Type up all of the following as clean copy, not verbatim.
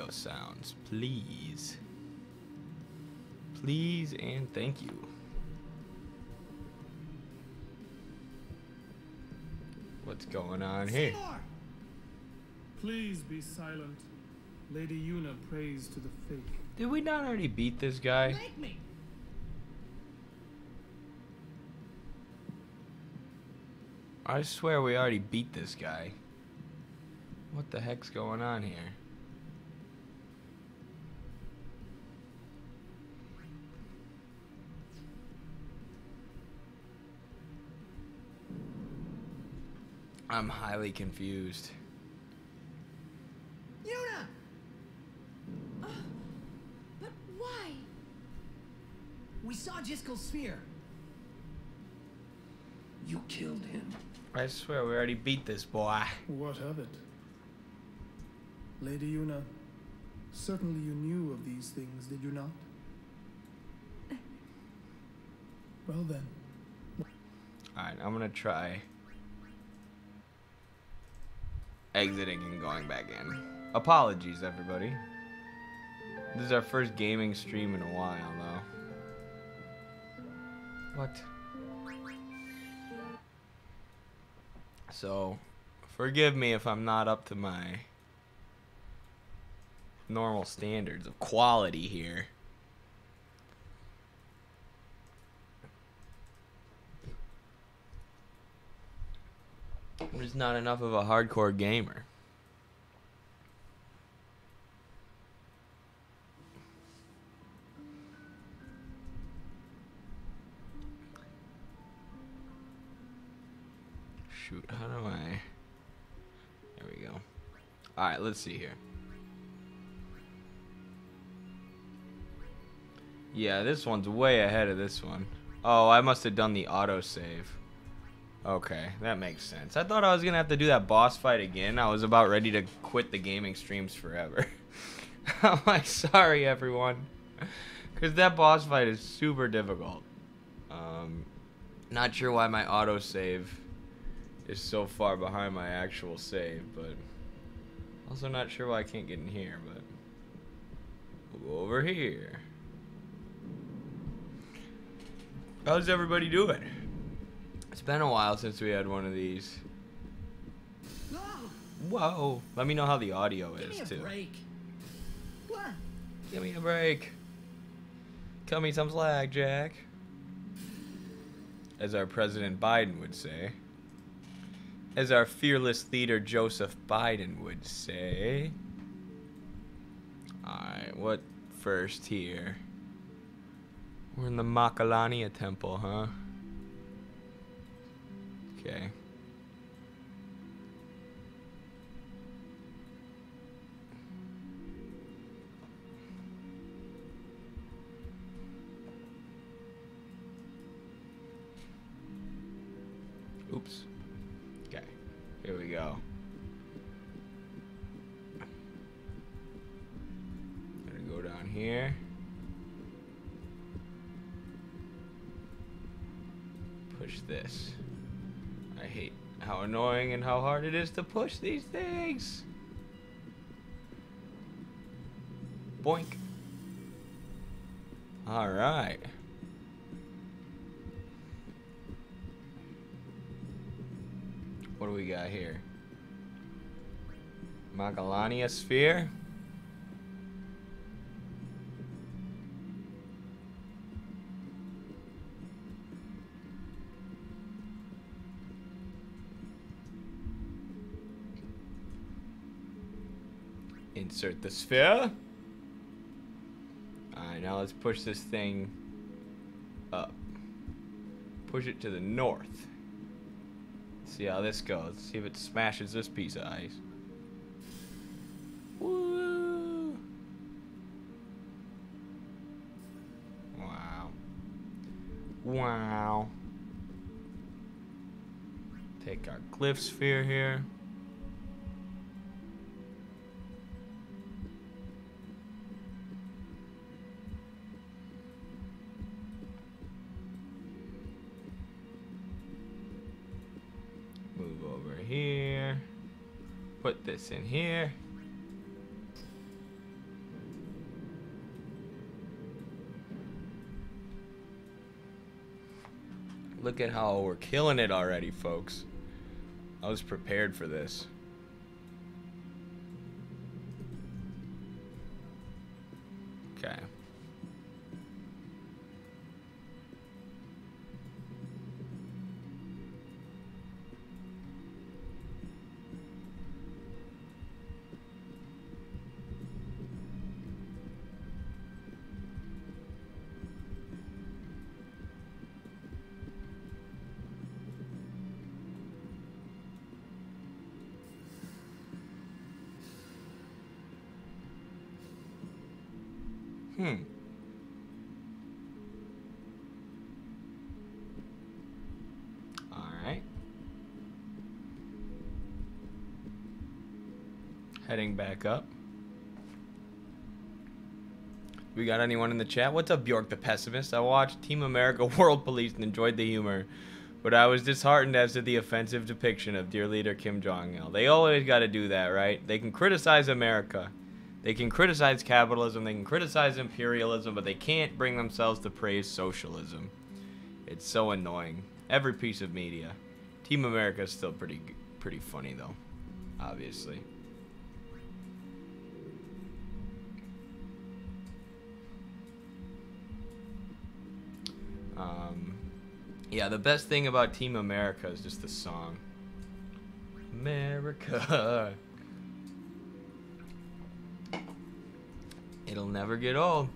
those sounds, please. Please and thank you. What's going on here? Please be silent. Lady Yuna prays to the fake. Did we not already beat this guy? Make me. I swear we already beat this guy. What the heck's going on here? I'm highly confused. Yuna! But why? We saw Jiskel's sphere. You killed him. I swear we already beat this boy. What of it? Lady Yuna, certainly you knew of these things, did you not? Well then. Alright, I'm gonna try exiting and going back in. Apologies, everybody. This is our first gaming stream in a while, though. What? So, forgive me if I'm not up to my normal standards of quality here. I'm just not enough of a hardcore gamer. Shoot, how do I... There we go. Alright, let's see here. Yeah, this one's way ahead of this one. Oh, I must have done the autosave. Okay, that makes sense. I thought I was gonna have to do that boss fight again. I was about ready to quit the gaming streams forever. I'm like, sorry everyone. Because that boss fight is super difficult. Not sure why my autosave is so far behind my actual save, but also not sure why I can't get in here, but we'll go over here. How's everybody doing? It's been a while since we had one of these. Whoa! Let me know how the audio is, Give me a too. break. What? Give me a break. Cut me some slack, Jack. As our President Biden would say. As our fearless leader Joseph Biden would say. Alright, what first here? We're in the Macalania temple, huh? Okay. Oops. Okay. Here we go. Gonna go down here. Push this. I hate how annoying and how hard it is to push these things. Boink. Alright. What do we got here? Macalania sphere? Insert the sphere. Alright, now let's push this thing up. Push it to the north. See how this goes. See if it smashes this piece of ice. Woo! Wow. Wow. Take our glyph sphere here. Here, put this in here. Look at how we're killing it already, folks. I was prepared for this. Okay. Alright. Heading back up. We got anyone in the chat? What's up, Bjork the Pessimist? I watched Team America World Police and enjoyed the humor, but I was disheartened as to the offensive depiction of dear leader Kim Jong-il. They always got to do that, right? They can criticize America. They can criticize capitalism, they can criticize imperialism, but they can't bring themselves to praise socialism. It's so annoying. Every piece of media. Team America is still pretty funny, though. Obviously. Yeah, the best thing about Team America is just the song. America. It'll never get old.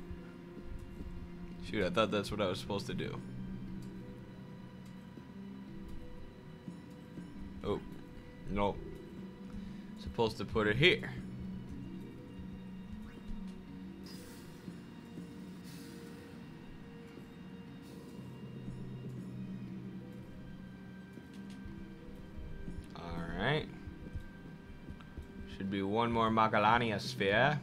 Shoot, I thought that's what I was supposed to do. Oh, nope. Supposed to put it here. Alright. Should be one more Macalania sphere.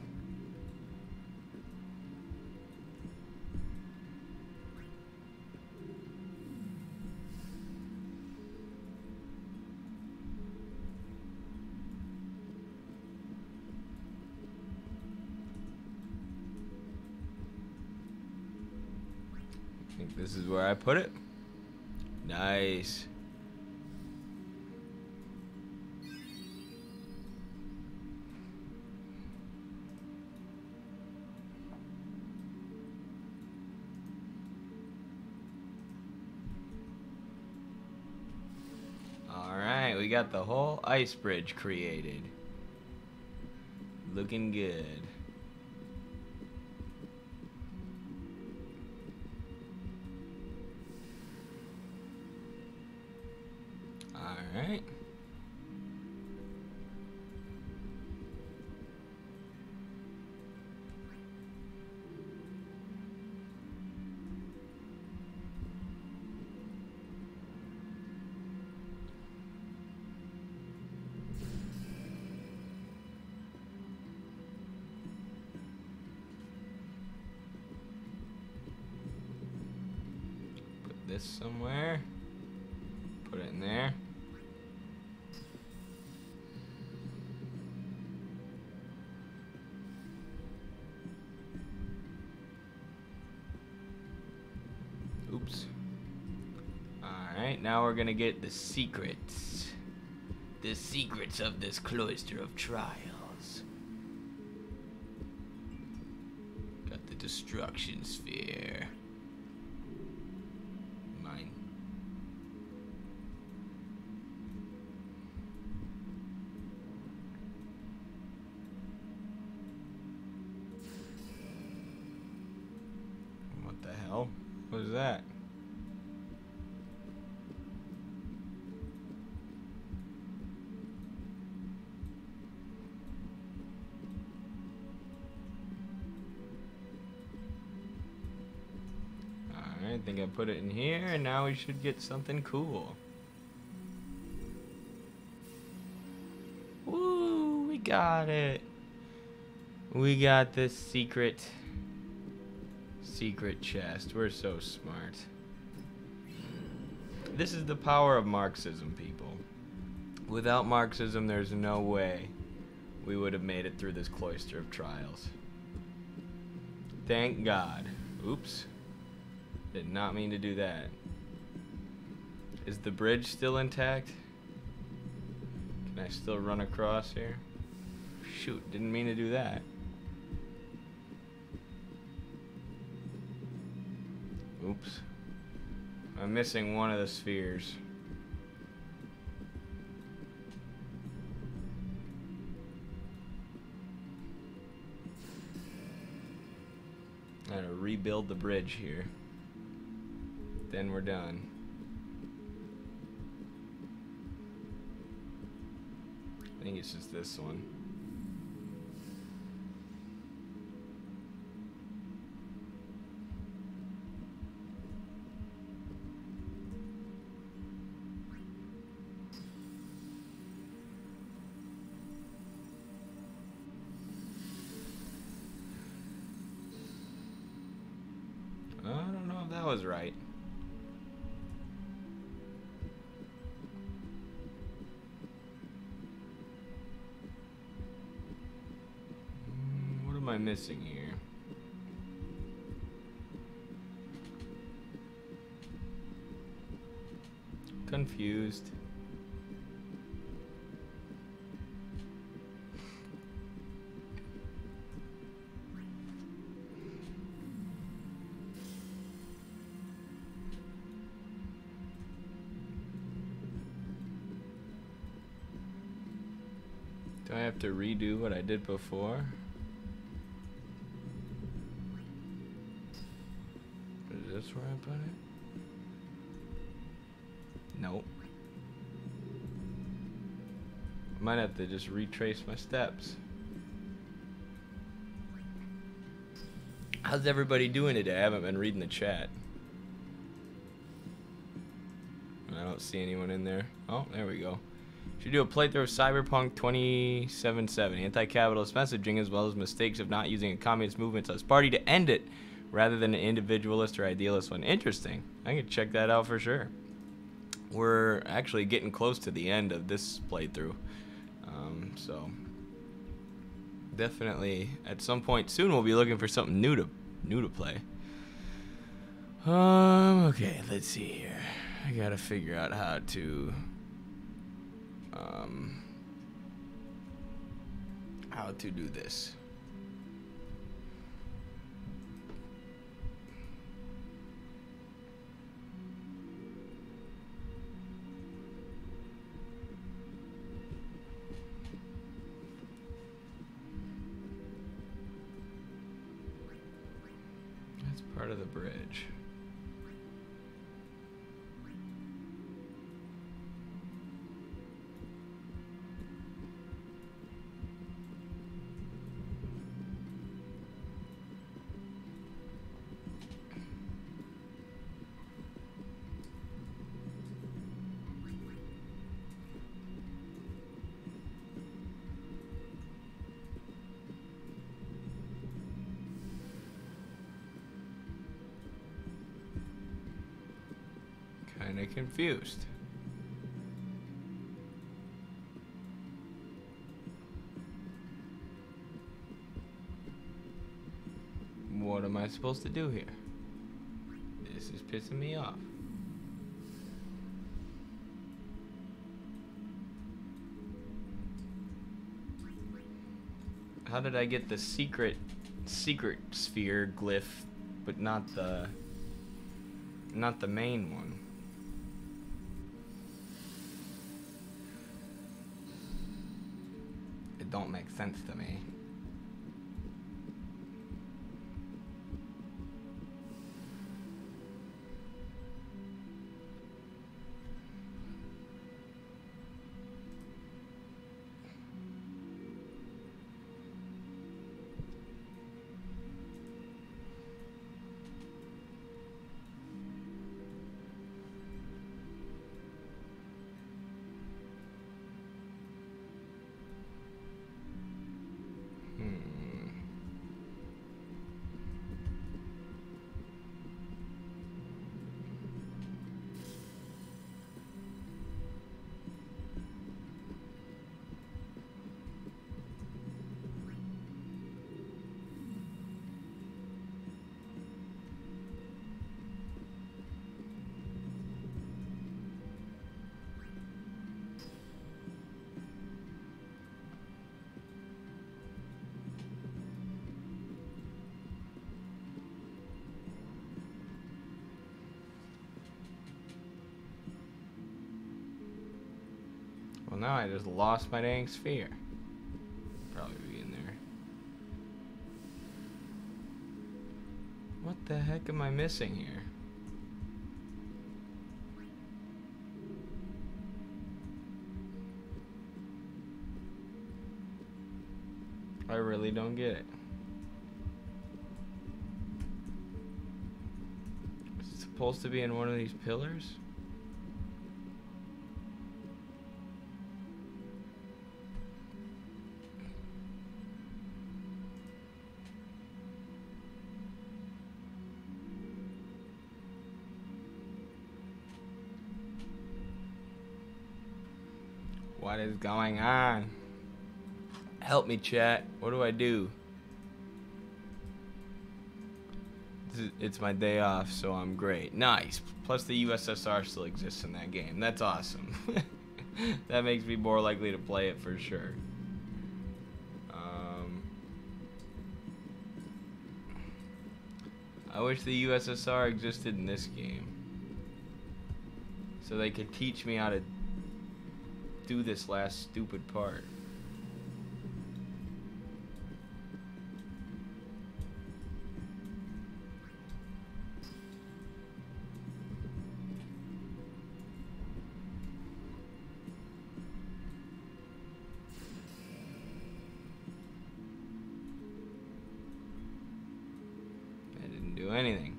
I think this is where I put it. Nice. Alright, we got the whole ice bridge created. Looking good. Alright. Put this somewhere. Put it in there. Oops. Alright, now we're gonna get the secrets. The secrets of this cloister of trials. Got the destruction sphere. Mine. What the hell? What is that? Alright, I think I put it in here, and now we should get something cool. Woo, we got it. We got this secret chest. We're so smart. This is the power of Marxism, people. Without Marxism, there's no way we would have made it through this cloister of trials. Thank God. Oops. Did not mean to do that. Is the bridge still intact? Can I still run across here? Shoot, didn't mean to do that. Oops. I'm missing one of the spheres. I gotta rebuild the bridge here. Then we're done. I think it's just this one. I don't know if that was right. What am I missing here? Confused. Do I have to redo what I did before? Is this where I put it? Nope. Might have to just retrace my steps. How's everybody doing today? I haven't been reading the chat. I don't see anyone in there. Oh, there we go. Should do a playthrough of Cyberpunk 2077, anti-capitalist messaging, as well as mistakes of not using a communist movement as party to end it, rather than an individualist or idealist one. Interesting. I can check that out for sure. We're actually getting close to the end of this playthrough, so definitely at some point soon we'll be looking for something new to play. Okay, let's see here. I gotta figure out how to do this. That's part of the bridge. Kinda confused. What am I supposed to do here? This is pissing me off. How did I get the secret sphere glyph, but not the main one? It don't make sense to me. now I just lost my dang sphere. Probably be in there. What the heck am I missing here? I really don't get it. Is it supposed to be in one of these pillars? What is going on? Help me, chat. What do I do? It's my day off, so I'm great. Nice. Plus the USSR still exists in that game. That's awesome. That makes me more likely to play it for sure. I wish the USSR existed in this game, so they could teach me how to do this last stupid part. I didn't do anything.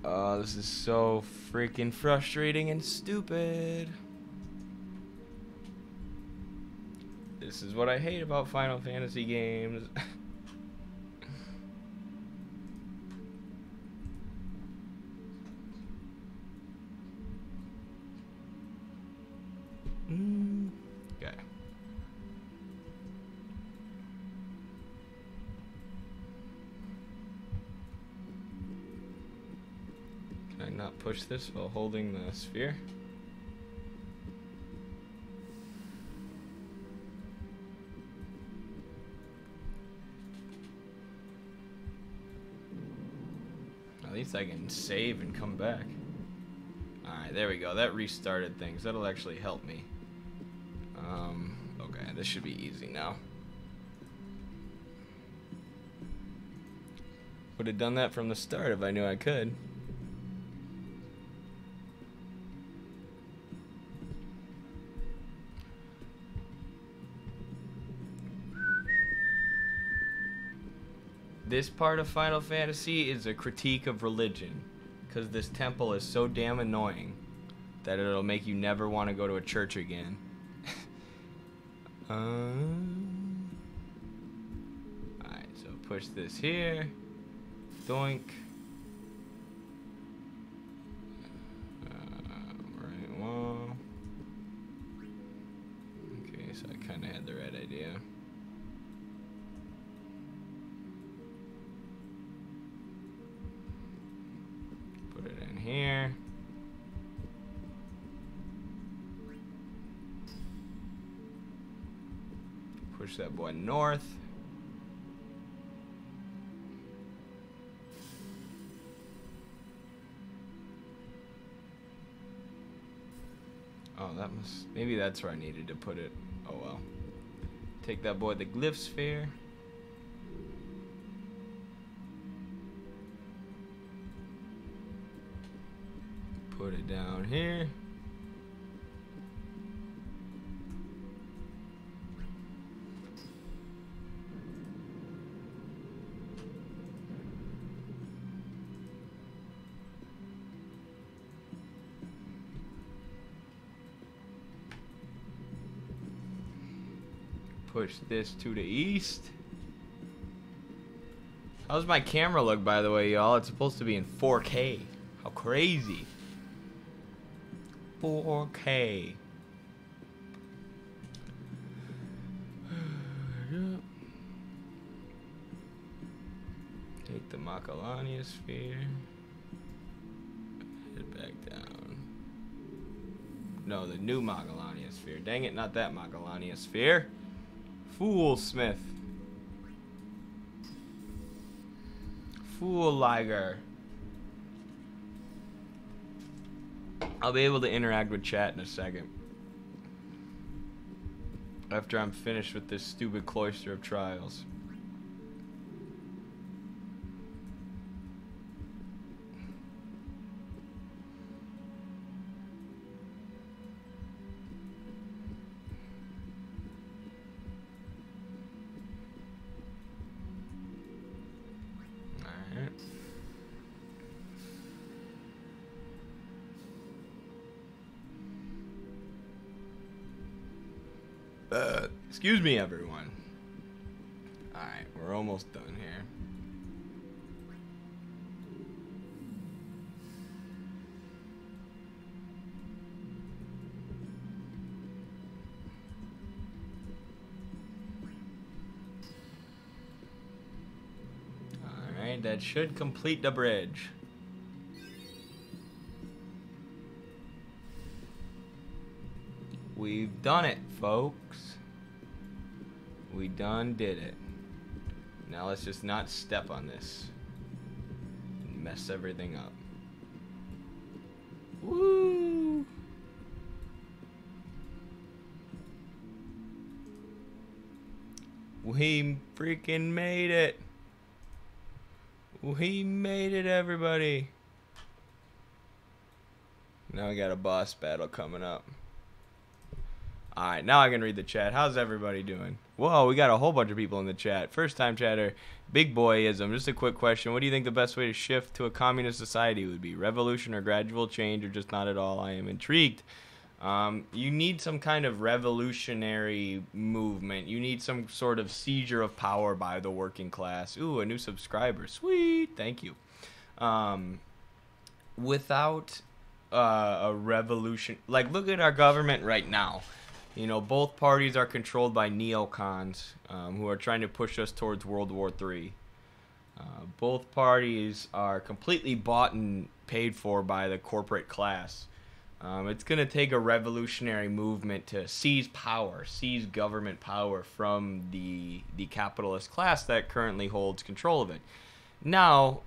Oh, this is so freaking frustrating and stupid. This is what I hate about Final Fantasy games. Okay. Can I not push this while holding the sphere? At least I can save and come back. Alright, there we go. That restarted things. That'll actually help me. Okay, this should be easy now. Would have done that from the start if I knew I could. This part of Final Fantasy is a critique of religion, because this temple is so damn annoying that it'll make you never want to go to a church again. Alright, so push this here. Doink. Right wall. Okay, so I kind of had the right idea. Put it in here. Push that boy north. Oh, that must... Maybe that's where I needed to put it. Oh well. Take that boy the glyph sphere. Put it down here. Push this to the east. How's my camera look, by the way, y'all? It's supposed to be in 4K. How crazy. 4K. Take the Macalania sphere. Head back down. No, the new Macalania sphere. Dang it, not that Macalania sphere. Fool Smith. Fool Liger. I'll be able to interact with chat in a second. After I'm finished with this stupid cloister of trials. Excuse me, everyone. Alright, we're almost done here. Alright, that should complete the bridge. We've done it, folks. We done did it. Now let's just not step on this and mess everything up. Woo! We freaking made it. We made it, everybody. Now we got a boss battle coming up. Alright, now I can read the chat. How's everybody doing? Whoa, we got a whole bunch of people in the chat. First time chatter, Big Boyism. Just a quick question. What do you think the best way to shift to a communist society would be? Revolution or gradual change or just not at all? I am intrigued. You need some kind of revolutionary movement. You need some sort of seizure of power by the working class. Ooh, a new subscriber. Sweet. Thank you. Without a revolution, like look at our government right now. You know, both parties are controlled by neocons who are trying to push us towards World War III. Both parties are completely bought and paid for by the corporate class. It's going to take a revolutionary movement to seize power, seize government power from the capitalist class that currently holds control of it. Now,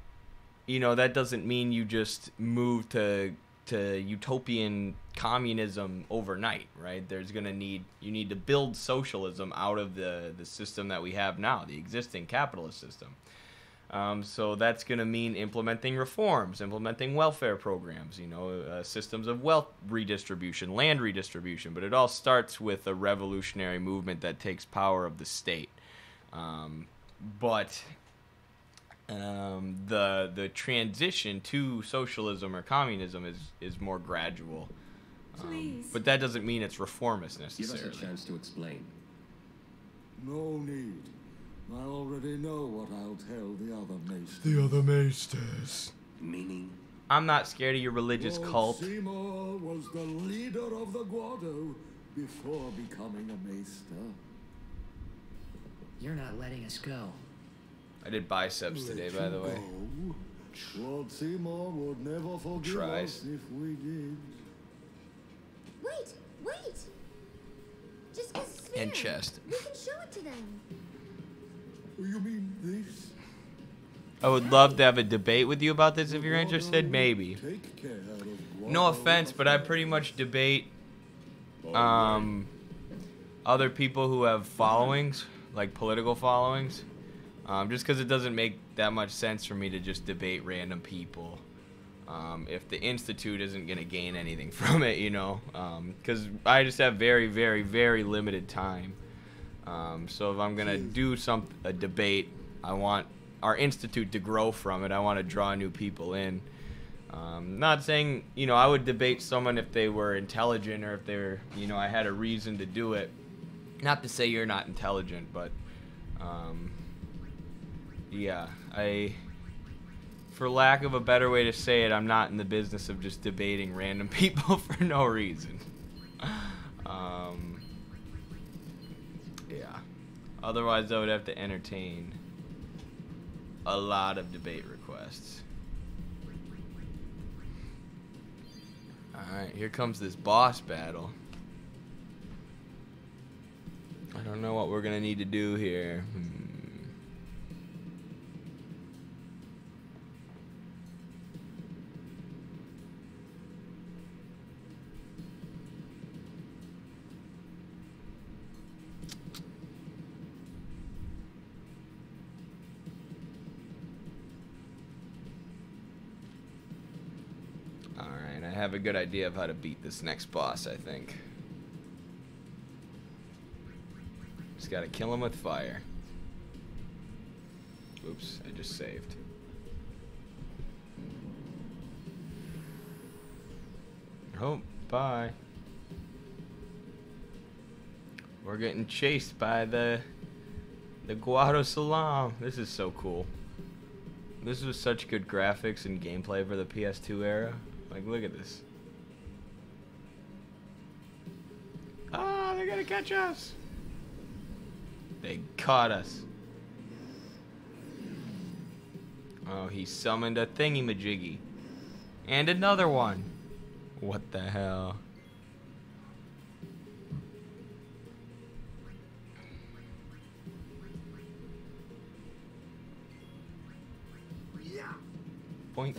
you know, that doesn't mean you just move to utopian communism overnight, right? You need to build socialism out of the system that we have now, the existing capitalist system. So that's going to mean implementing reforms, implementing welfare programs, you know, systems of wealth redistribution, land redistribution. But it all starts with a revolutionary movement that takes power of the state. The transition to socialism or communism is more gradual. But that doesn't mean it's reformist necessarily. Give us a chance to explain. No need. I already know what I'll tell the other maesters. The other maesters. Meaning? I'm not scared of your religious Lord cult. Seymour was the leader of the Guado before becoming a maester. You're not letting us go. I did biceps today, by the way. Lord Seymour would never forgive Tries. us if we did. Wait! Just 'cause it's And fair. chest. We can show it to them. You mean this? I would love to have a debate with you about this if you're interested. Maybe. Take care of No Guado offense, but I pretty much debate other people who have followings, like political followings. Just because it doesn't make that much sense for me to just debate random people. If the Institute isn't going to gain anything from it, you know. Because I just have very, very, very limited time. So if I'm going to do a debate, I want our Institute to grow from it. I want to draw new people in. Not saying, you know, I would debate someone if they were intelligent or if they were, you know, I had a reason to do it. Not to say you're not intelligent, but... yeah, for lack of a better way to say it, I'm not in the business of just debating random people for no reason. Yeah. Otherwise, I would have to entertain a lot of debate requests. Alright, here comes this boss battle. I don't know what we're gonna need to do here. have a good idea of how to beat this next boss, I think. Just gotta kill him with fire. Oops, I just saved. Oh, bye. We're getting chased by the Guado Salam. This is so cool. This was such good graphics and gameplay for the PS2 era. Like, look at this. Ah, they're gonna catch us. They caught us. Oh, he summoned a thingy-majiggy. And another one. What the hell? Boink.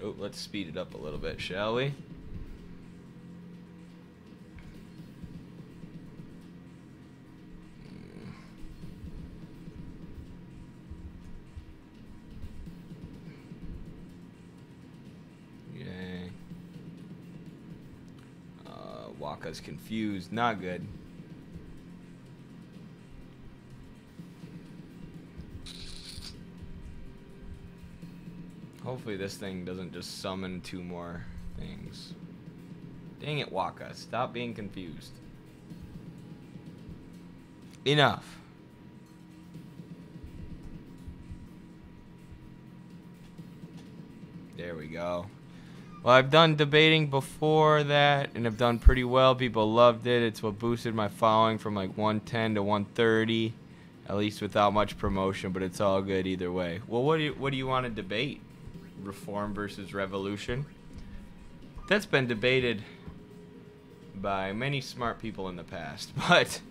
Oh, let's speed it up a little bit, shall we? Yay. Waka's confused. Not good. Hopefully this thing doesn't just summon 2 more things. Dang it, Waka. Stop being confused. Enough. There we go. Well, I've done debating before that, and I've done pretty well. People loved it. It's what boosted my following from like 110 to 130, at least without much promotion. But it's all good either way. Well, what do you want to debate? Reform versus revolution? That's been debated by many smart people in the past. But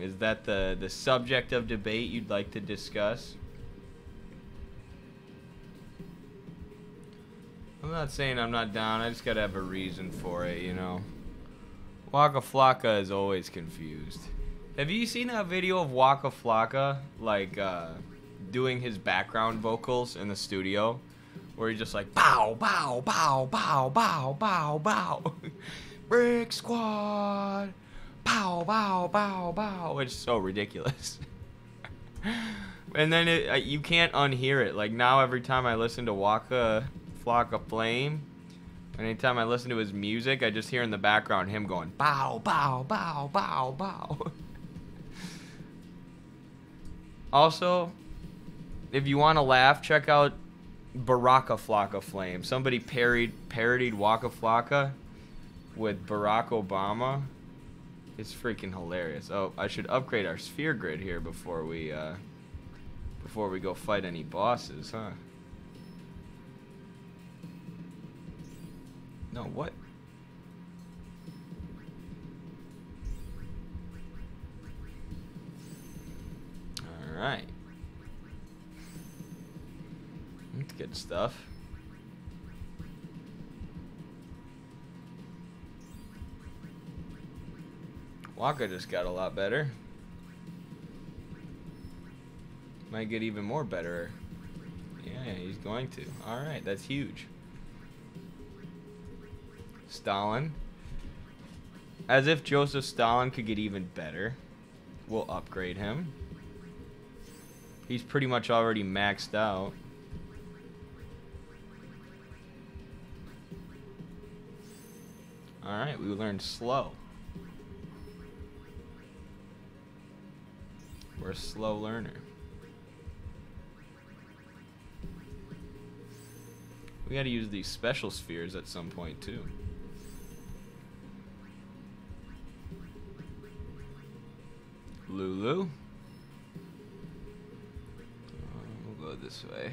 is that the subject of debate you'd like to discuss? I'm not saying I'm not down. I just gotta have a reason for it, you know. Waka Flocka is always confused. Have you seen that video of Waka Flocka, like, doing his background vocals in the studio? Where he's just like, bow, bow, bow, bow, bow, bow, bow. Brick Squad. Bow, bow, bow, bow. It's so ridiculous. And then you can't unhear it. Like, now every time I listen to Waka Flocka Flame, anytime I listen to his music, I just hear in the background him going, bow, bow, bow, bow, bow. Also, if you want to laugh, check out Baraka Flocka Flame. Somebody parodied Waka Flocka with Barack Obama. It's freaking hilarious. Oh, I should upgrade our sphere grid here before we go fight any bosses, huh? No, what? All right. That's good stuff. Waka just got a lot better. Might get even more better. Yeah, he's going to. Alright, that's huge. Stalin. As if Joseph Stalin could get even better. We'll upgrade him. He's pretty much already maxed out. Alright, we learned slow. We're a slow learner. We gotta use these special spheres at some point too. Lulu. We'll go this way.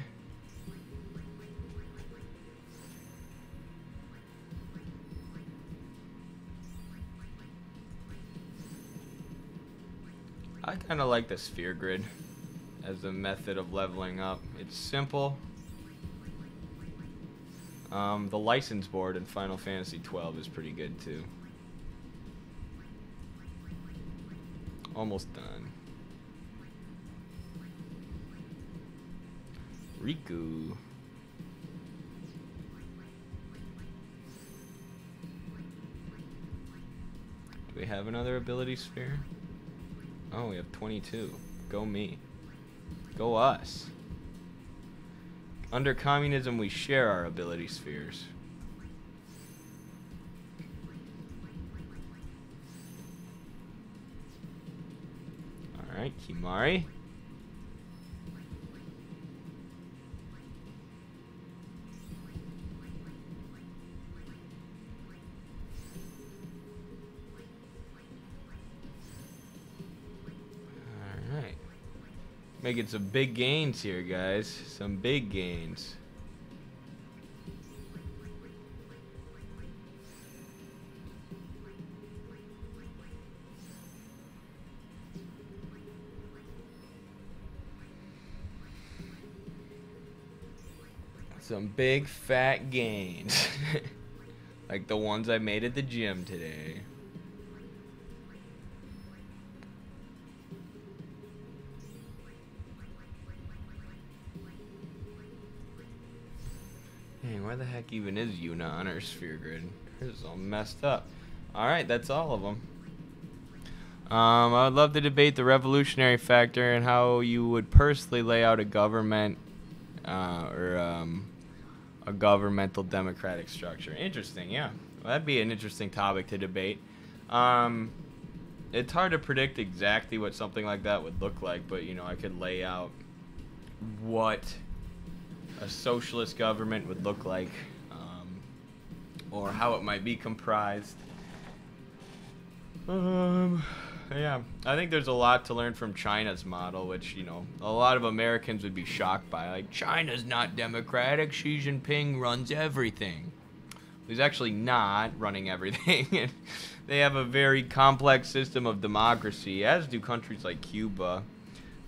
I kind of like the sphere grid as a method of leveling up. It's simple. The license board in Final Fantasy XII is pretty good too. Almost done. Riku. Do we have another ability sphere? Oh, we have 22. Go me. Go us. Under communism, we share our ability spheres. Alright, Kimari. Alright. Making some big gains here, guys. Some big gains. Some big fat gains. Like the ones I made at the gym today. Dang, where the heck even is Yuna on our sphere grid? This is all messed up. Alright, that's all of them. I would love to debate the revolutionary factor and how you would personally lay out a government a governmental democratic structure. Interesting, yeah. Well, that'd be an interesting topic to debate. It's hard to predict exactly what something like that would look like, but you know, I could lay out what a socialist government would look like, or how it might be comprised. Yeah, I think there's a lot to learn from China's model, which, you know, a lot of Americans would be shocked by. Like, China's not democratic, Xi Jinping runs everything. He's actually not running everything. They have a very complex system of democracy, as do countries like Cuba,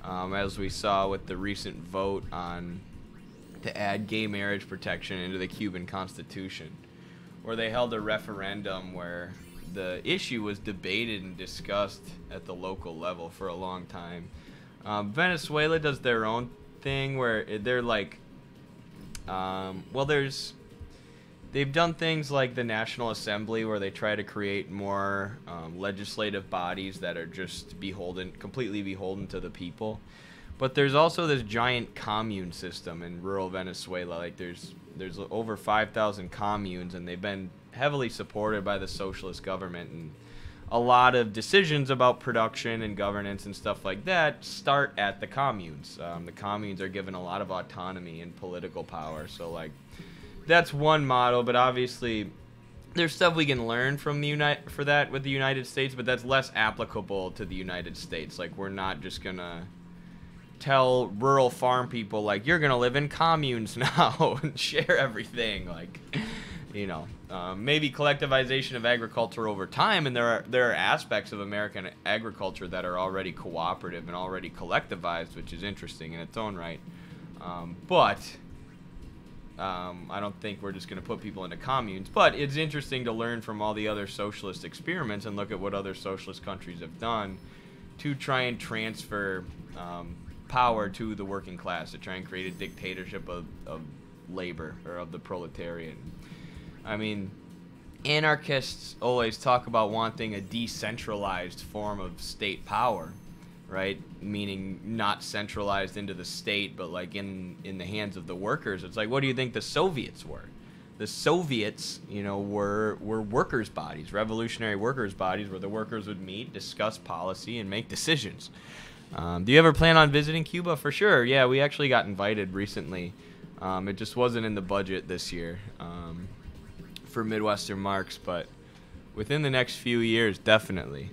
as we saw with the recent vote to add gay marriage protection into the Cuban Constitution, where they held a referendum where the issue was debated and discussed at the local level for a long time. Venezuela does their own thing where they're like, they've done things like the National Assembly where they try to create more legislative bodies that are just completely beholden to the people. But there's also this giant commune system in rural Venezuela. Like there's over 5,000 communes, and they've been heavily supported by the socialist government, and a lot of decisions about production and governance and stuff like that start at the communes. The communes are given a lot of autonomy and political power, so like that's one model. But obviously there's stuff we can learn from the United States, but that's less applicable to the United States. Like, we're not just gonna tell rural farm people, like, you're gonna live in communes now and share everything. Like, you know, maybe collectivization of agriculture over time, and there are aspects of American agriculture that are already cooperative and already collectivized, which is interesting in its own right. But I don't think we're just going to put people into communes. But it's interesting to learn from all the other socialist experiments and look at what other socialist countries have done to try and transfer power to the working class, to try and create a dictatorship of labor, or of the proletariat. I mean, anarchists always talk about wanting a decentralized form of state power, right? Meaning not centralized into the state, but like in the hands of the workers. It's like, what do you think the Soviets were? The Soviets, you know, were workers' bodies, revolutionary workers' bodies, where the workers would meet, discuss policy, and make decisions. Do you ever plan on visiting Cuba? For sure. Yeah, we actually got invited recently. It just wasn't in the budget this year. For Midwestern Marks, but within the next few years, definitely.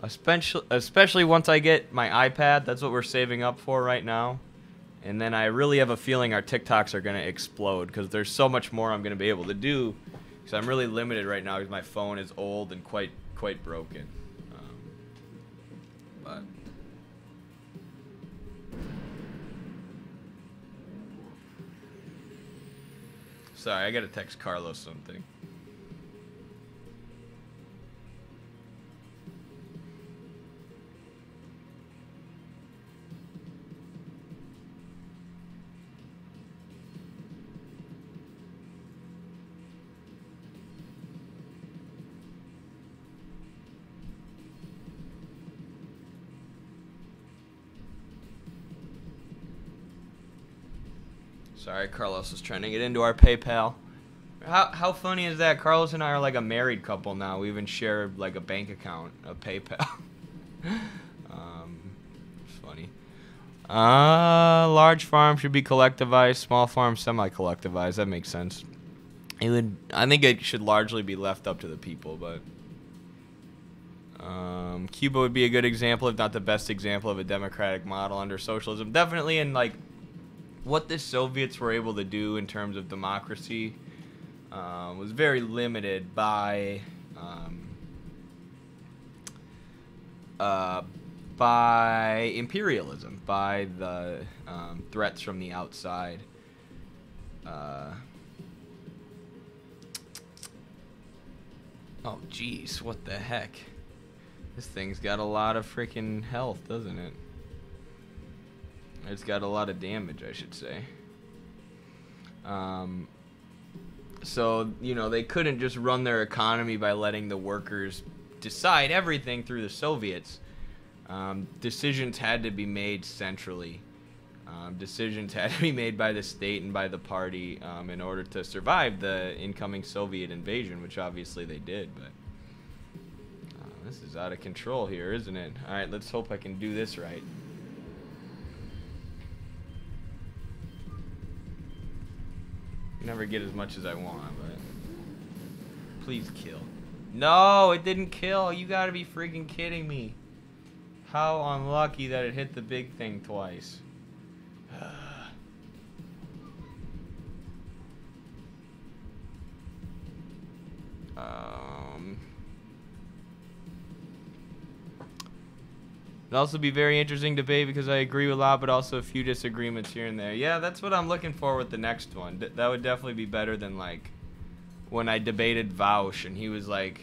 Especially once I get my iPad. That's what we're saving up for right now. And then I really have a feeling our TikToks are going to explode, because there's so much more I'm going to be able to do. Because I'm really limited right now because my phone is old and quite broken. But sorry, I got to text Carlos something. Sorry, Carlos was trying to get into our PayPal. How funny is that? Carlos and I are like a married couple now. We even share like a bank account, a PayPal. It's funny. Large farm should be collectivized. Small farm semi-collectivized. That makes sense. I think it should largely be left up to the people, but Cuba would be a good example, if not the best example, of a democratic model under socialism. Definitely, in like what the Soviets were able to do in terms of democracy was very limited by imperialism, by the threats from the outside. Oh, jeez, what the heck? This thing's got a lot of freaking health, doesn't it? It's got a lot of damage, I should say. So, you know, they couldn't just run their economy by letting the workers decide everything through the Soviets. Decisions had to be made centrally. Decisions had to be made by the state and by the party in order to survive the incoming Soviet invasion, which obviously they did. But this is out of control here, isn't it? All right, let's hope I can do this right. Never get as much as I want, but please kill. No, it didn't kill. You gotta be freaking kidding me. How unlucky that it hit the big thing twice. It'll also be very interesting debate because I agree with a lot, but also a few disagreements here and there. Yeah, that's what I'm looking for with the next one. That would definitely be better than like when I debated Vaush and he was like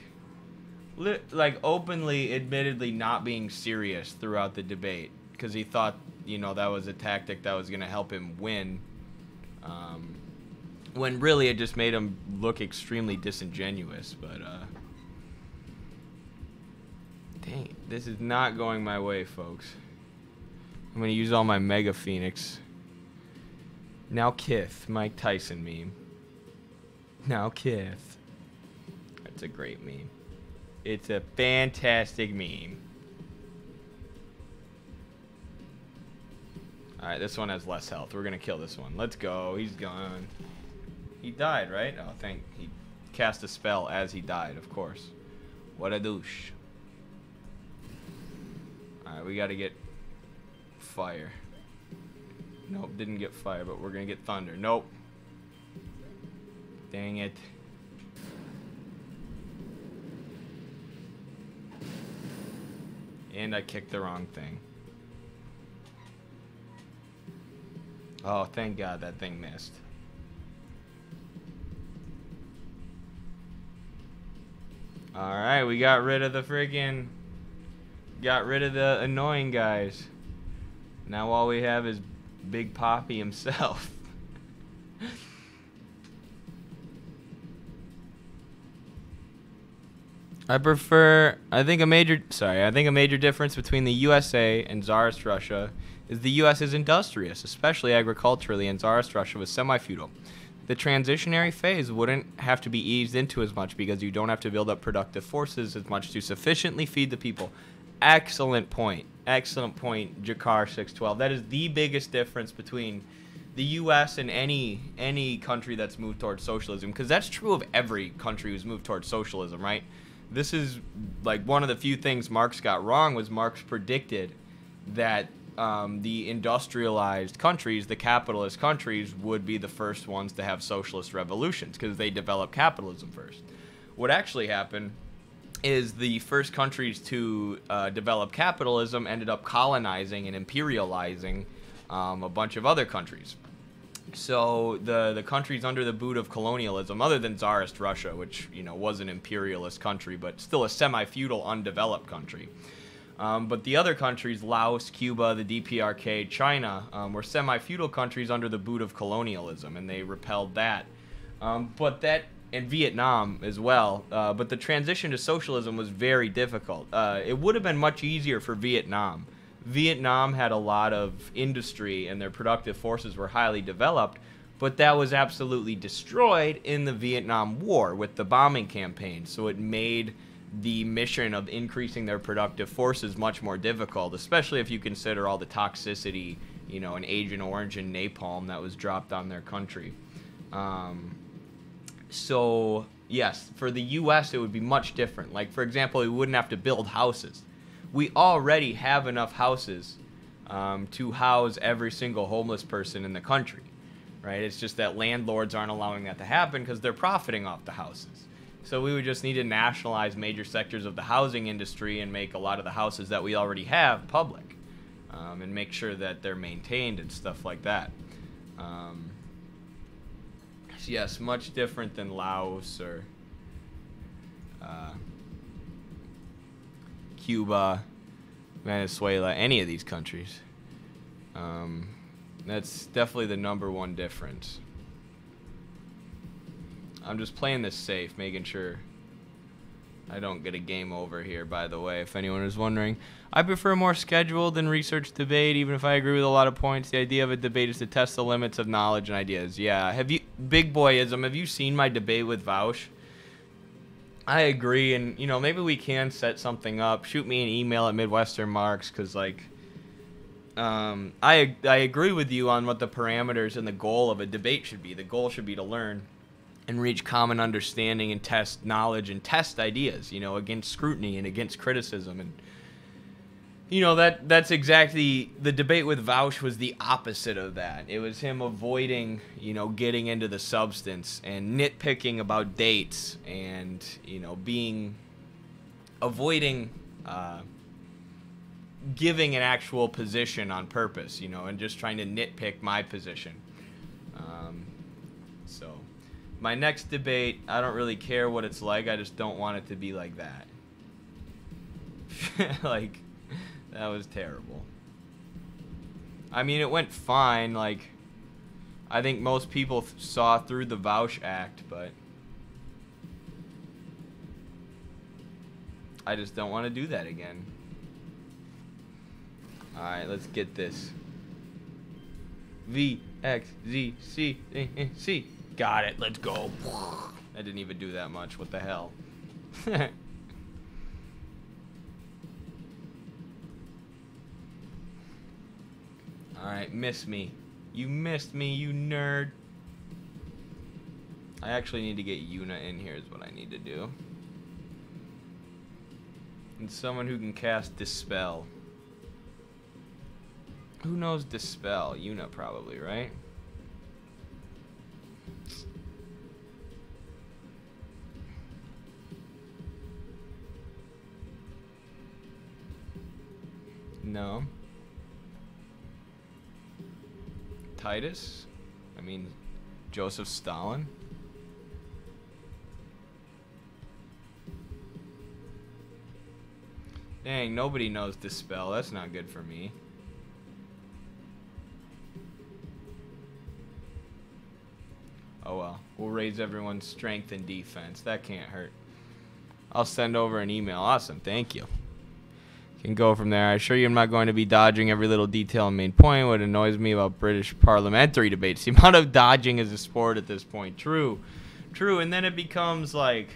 openly, admittedly not being serious throughout the debate because he thought, you know, that was a tactic that was going to help him win. When really it just made him look extremely disingenuous, but dang it, this is not going my way, folks. I'm going to use all my Mega Phoenix. Now Kith, Mike Tyson meme. Now Kith. That's a great meme. It's a fantastic meme. Alright, this one has less health. We're going to kill this one. Let's go. He's gone. He died, right? Oh, he cast a spell as he died, of course. What a douche. Alright, we gotta get fire. Nope, didn't get fire, but we're gonna get thunder. Nope. Dang it. And I kicked the wrong thing. Oh, thank God that thing missed. Alright, we got rid of the friggin'... Got rid of the annoying guys. Now all we have is Big Poppy himself. I think a major difference between the USA and Tsarist Russia is the US is industrious, especially agriculturally, and Tsarist Russia was semi-feudal. The transitionary phase wouldn't have to be eased into as much because you don't have to build up productive forces as much to sufficiently feed the people. Excellent point. Excellent point, Jakar612. That is the biggest difference between the U.S. and any country that's moved towards socialism, because that's true of every country who's moved towards socialism, right? This is like one of the few things Marx got wrong was Marx predicted that the industrialized countries, the capitalist countries, would be the first ones to have socialist revolutions because they developed capitalism first. What actually happened is the first countries to develop capitalism ended up colonizing and imperializing a bunch of other countries. So the countries under the boot of colonialism, other than Tsarist Russia, which, you know, was an imperialist country, but still a semi-feudal, undeveloped country. But the other countries, Laos, Cuba, the DPRK, China, were semi-feudal countries under the boot of colonialism, and they repelled that. And Vietnam as well. But the transition to socialism was very difficult. It would have been much easier for Vietnam. Vietnam had a lot of industry, and their productive forces were highly developed, But that was absolutely destroyed in the Vietnam War with the bombing campaign. So it made the mission of increasing their productive forces much more difficult, especially if you consider all the toxicity, you know, in Agent Orange and napalm that was dropped on their country. So, yes, for the U.S., it would be much different. Like, for example, we wouldn't have to build houses. We already have enough houses to house every single homeless person in the country, right? It's just that landlords aren't allowing that to happen because they're profiting off the houses. So we would just need to nationalize major sectors of the housing industry and make a lot of the houses that we already have public, and make sure that they're maintained and stuff like that. Yes, much different than Laos or Cuba, Venezuela, any of these countries. That's definitely the #1 difference. I'm just playing this safe, making sure I don't get a game over here, by the way, if anyone is wondering. I prefer more scheduled and researched debate, even if I agree with a lot of points. The idea of a debate is to test the limits of knowledge and ideas. Yeah, Big Boyism, have you seen my debate with Vaush? I agree, and, you know, maybe we can set something up. Shoot me an email at Midwestern Marks, because, like, I agree with you on what the parameters and the goal of a debate should be. The goal should be to learn and reach common understanding and test knowledge and test ideas, you know, against scrutiny and against criticism. And, you know, that's exactly, the debate with Vaush was the opposite of that. It was him avoiding, you know, getting into the substance and nitpicking about dates and, you know, avoiding giving an actual position on purpose, you know, and just trying to nitpick my position. So my next debate, I don't really care what it's like. I just don't want it to be like that. Like, that was terrible. I mean, it went fine. Like, I think most people saw through the Vaush act, but I just don't want to do that again. Alright, let's get this. V, X, Z, C, C. Got it, let's go. I didn't even do that much. What the hell? Alright, miss me. You missed me, you nerd. I actually need to get Yuna in here is what I need to do. And someone who can cast Dispel. Who knows Dispel? Yuna probably, right? No. Titus? I mean, Joseph Stalin? Dang, nobody knows Dispel. That's not good for me. Oh well. We'll raise everyone's strength and defense. That can't hurt. I'll send over an email. Awesome. Thank you. Can go from there. I assure you I'm not going to be dodging every little detail and main point. What annoys me about British parliamentary debates, the amount of dodging is a sport at this point. True. True. And then it becomes like,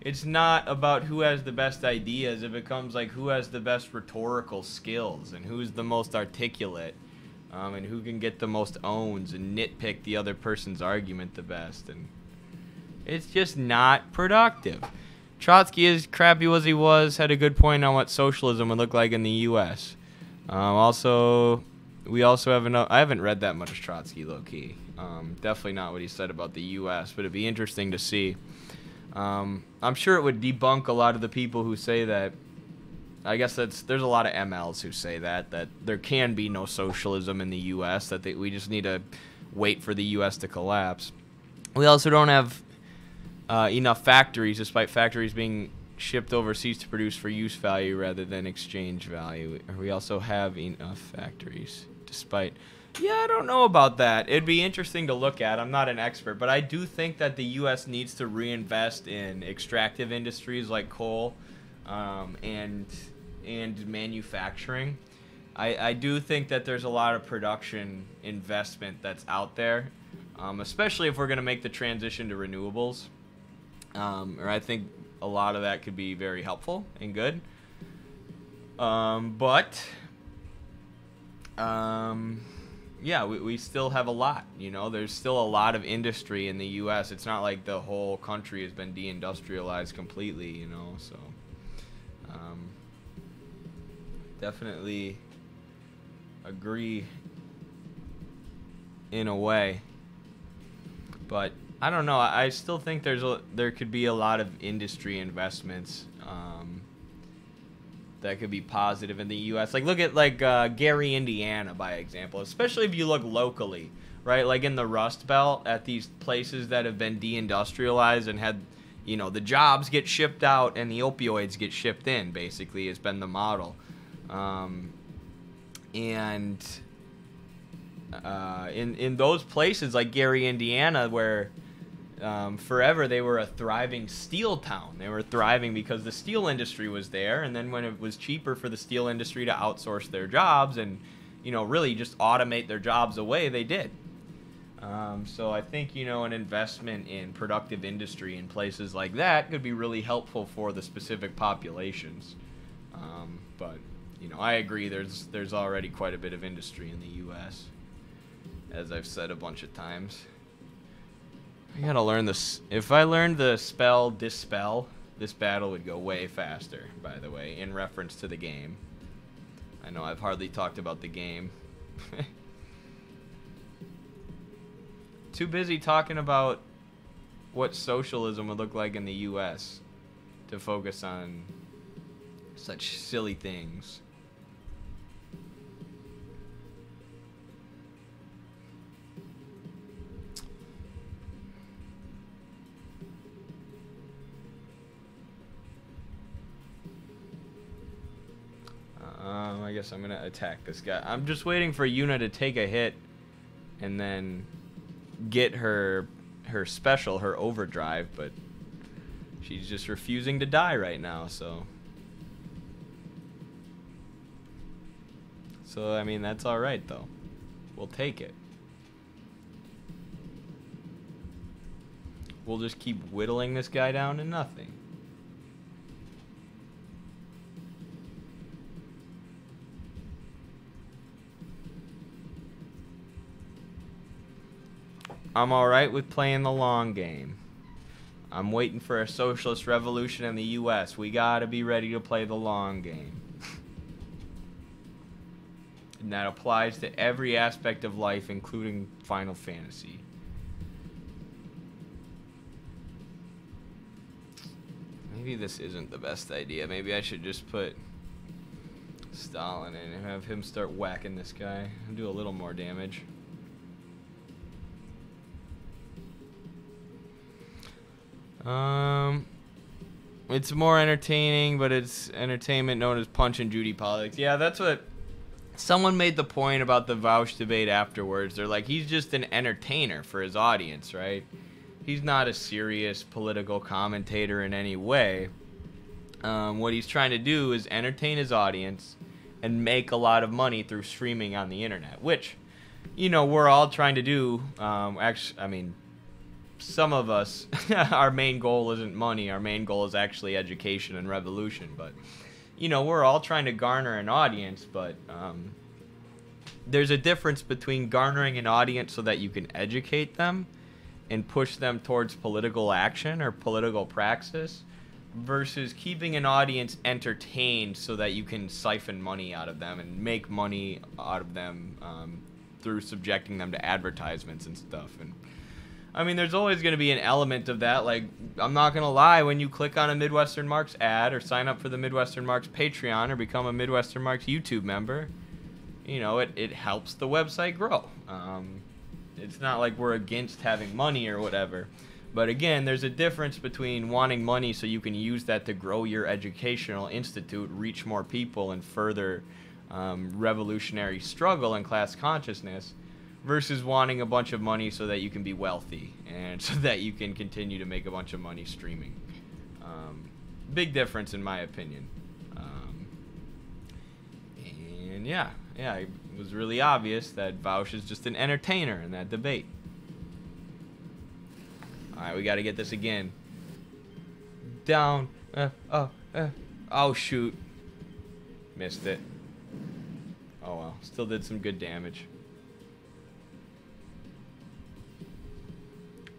it's not about who has the best ideas. It becomes like who has the best rhetorical skills and who's the most articulate, and who can get the most owns and nitpick the other person's argument the best. And it's just not productive. Trotsky, as crappy as he was, had a good point on what socialism would look like in the U.S. Also, we also have enough. I haven't read that much Trotsky, low-key. Definitely not what he said about the U.S., but it'd be interesting to see. I'm sure it would debunk a lot of the people who say that. I guess there's a lot of MLs who say that there can be no socialism in the U.S., that we just need to wait for the U.S. to collapse. We also don't have enough factories, despite factories being shipped overseas to produce for use value rather than exchange value. We also have enough factories, despite... Yeah, I don't know about that. It'd be interesting to look at. I'm not an expert, but I do think that the U.S. needs to reinvest in extractive industries like coal and manufacturing. I do think that there's a lot of production investment that's out there, especially if we're going to make the transition to renewables. Or I think a lot of that could be very helpful and good. Yeah, we still have a lot, you know. There's still a lot of industry in the U.S. It's not like the whole country has been deindustrialized completely, you know. So definitely agree in a way, but I don't know. I still think there could be a lot of industry investments that could be positive in the U.S. Like look at Gary, Indiana, by example. Especially if you look locally, right? Like in the Rust Belt, at these places that have been deindustrialized and had, you know, the jobs get shipped out and the opioids get shipped in. Basically, has been the model. In those places like Gary, Indiana, where forever they were a thriving steel town. They were thriving because the steel industry was there, and then when it was cheaper for the steel industry to outsource their jobs and, you know, really just automate their jobs away, they did. So I think, you know, an investment in productive industry in places like that could be really helpful for the specific populations. But, you know, I agree there's already quite a bit of industry in the U.S., as I've said a bunch of times. I gotta learn this. If I learned the spell dispel, this battle would go way faster, by the way, in reference to the game. I know I've hardly talked about the game. Too busy talking about what socialism would look like in the U.S. to focus on such silly things. I guess I'm gonna attack this guy. I'm just waiting for Yuna to take a hit and then get her special, her overdrive, but she's just refusing to die right now, so I mean, that's alright though. We'll take it. We'll just keep whittling this guy down to nothing. I'm alright with playing the long game. I'm waiting for a socialist revolution in the U.S. We gotta be ready to play the long game. And that applies to every aspect of life, including Final Fantasy. Maybe this isn't the best idea. Maybe I should just put Stalin in and have him start whacking this guy and do a little more damage. It's more entertaining, but it's entertainment known as Punch and Judy politics. Yeah, that's what someone made the point about the Vouch debate afterwards. They're like, he's just an entertainer for his audience, right? He's not a serious political commentator in any way. What he's trying to do is entertain his audience and make a lot of money through streaming on the internet, which, you know, we're all trying to do. Actually, I mean, some of us, our main goal isn't money. Our main goal is actually education and revolution. But, you know, we're all trying to garner an audience. But there's a difference between garnering an audience so that you can educate them and push them towards political action or political praxis versus keeping an audience entertained so that you can siphon money out of them and make money out of them through subjecting them to advertisements and stuff. And I mean, there's always going to be an element of that. Like, I'm not going to lie, when you click on a Midwestern Marks ad or sign up for the Midwestern Marks Patreon or become a Midwestern Marks YouTube member, you know, it helps the website grow. It's not like we're against having money or whatever. But again, there's a difference between wanting money so you can use that to grow your educational institute, reach more people, and further revolutionary struggle and class consciousness, versus wanting a bunch of money so that you can be wealthy and so that you can continue to make a bunch of money streaming. Big difference in my opinion. And yeah, Yeah, it was really obvious that Vaush is just an entertainer in that debate. Alright, we gotta get this again. Down. Oh, shoot. Missed it. Oh, well. Still did some good damage.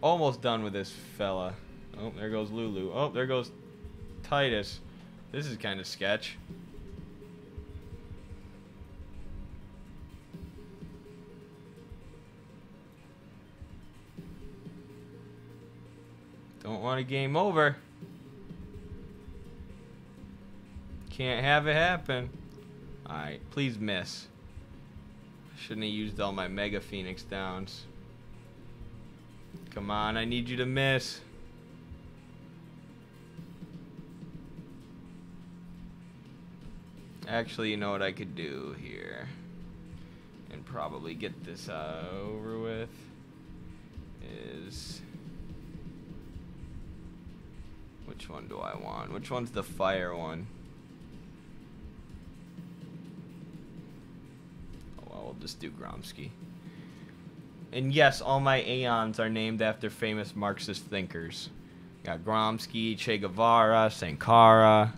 Almost done with this fella. Oh, there goes Lulu. Oh, there goes Titus. This is kind of sketch. Don't want a game over. Can't have it happen. Alright, please miss. Shouldn't have used all my Mega Phoenix downs. Come on, I need you to miss. Actually, you know what I could do here? And probably get this over with. Is... Which one do I want? Which one's the fire one? Oh, well, we'll just do Gromsky. And yes, all my Aeons are named after famous Marxist thinkers. Got Gromsky, Che Guevara, Sankara.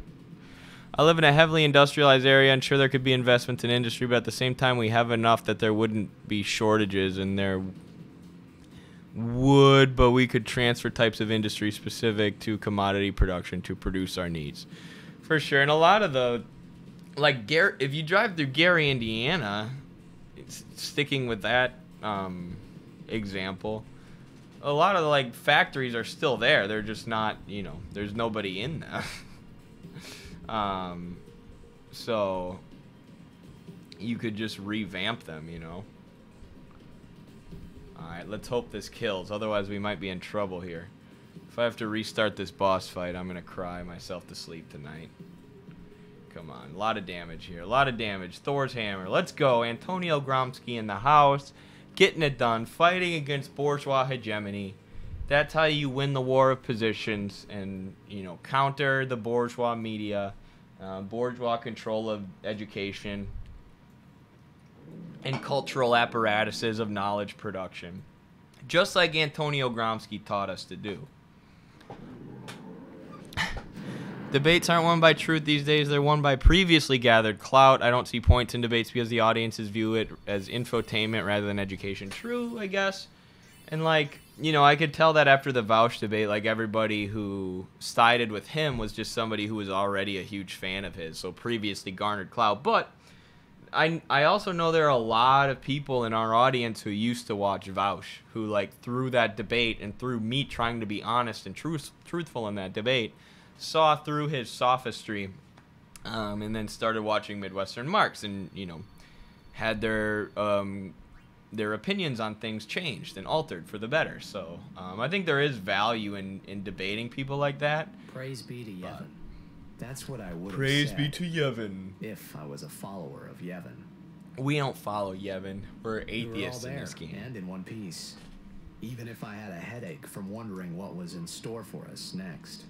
I live in a heavily industrialized area, and sure there could be investments in industry, but at the same time we have enough that there wouldn't be shortages, and there would, but we could transfer types of industry specific to commodity production to produce our needs. For sure, and a lot of the, like, if you drive through Gary, Indiana, it's sticking with that example, a lot of the, like, factories are still there. They're just not, you know, there's nobody in them. So you could just revamp them, you know. Alright, let's hope this kills. Otherwise, we might be in trouble here. If I have to restart this boss fight, I'm going to cry myself to sleep tonight. Come on. A lot of damage here. A lot of damage. Thor's hammer. Let's go. Antonio Gromsky in the house. Getting it done. Fighting against bourgeois hegemony. That's how you win the war of positions and, you know, counter the bourgeois media, bourgeois control of education, and cultural apparatuses of knowledge production. Just like Antonio Gromsky taught us to do. Debates aren't won by truth these days. They're won by previously gathered clout. I don't see points in debates because the audiences view it as infotainment rather than education. True, I guess. And, like, you know, I could tell that after the Vaush debate, like, everybody who sided with him was just somebody who was already a huge fan of his, so previously garnered clout. But I also know there are a lot of people in our audience who used to watch Vaush, who, like, through that debate and through me trying to be honest and truthful in that debate, saw through his sophistry, and then started watching Midwestern Marx and, you know, had their opinions on things changed and altered for the better. So I think there is value in debating people like that. Praise be to Yevon. That's what I would have said. Praise be to Yevon. If I was a follower of Yevon. We don't follow Yevon. We're atheists all in there, this game. and in one piece. Even if I had a headache from wondering what was in store for us next.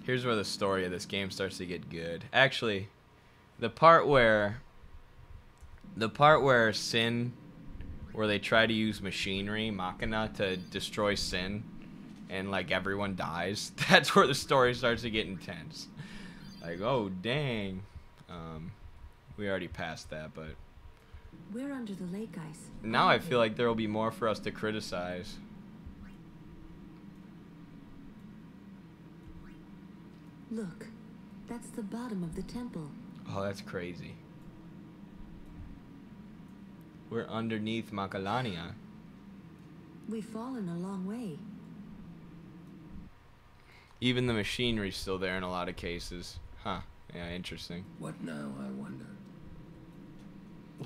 Here's where the story of this game starts to get good. Actually, the part where Sin, where they try to use machinery, Machina, to destroy Sin, and, like, everyone dies, that's where the story starts to get intense. Like, oh, dang. We already passed that, but... We're under the lake ice. Now I feel like there will be more for us to criticize. Look, that's the bottom of the temple. Oh, that's crazy. We're underneath Macalania. We've fallen a long way. Even the machinery's still there in a lot of cases. Huh. Yeah, interesting. What now, I wonder?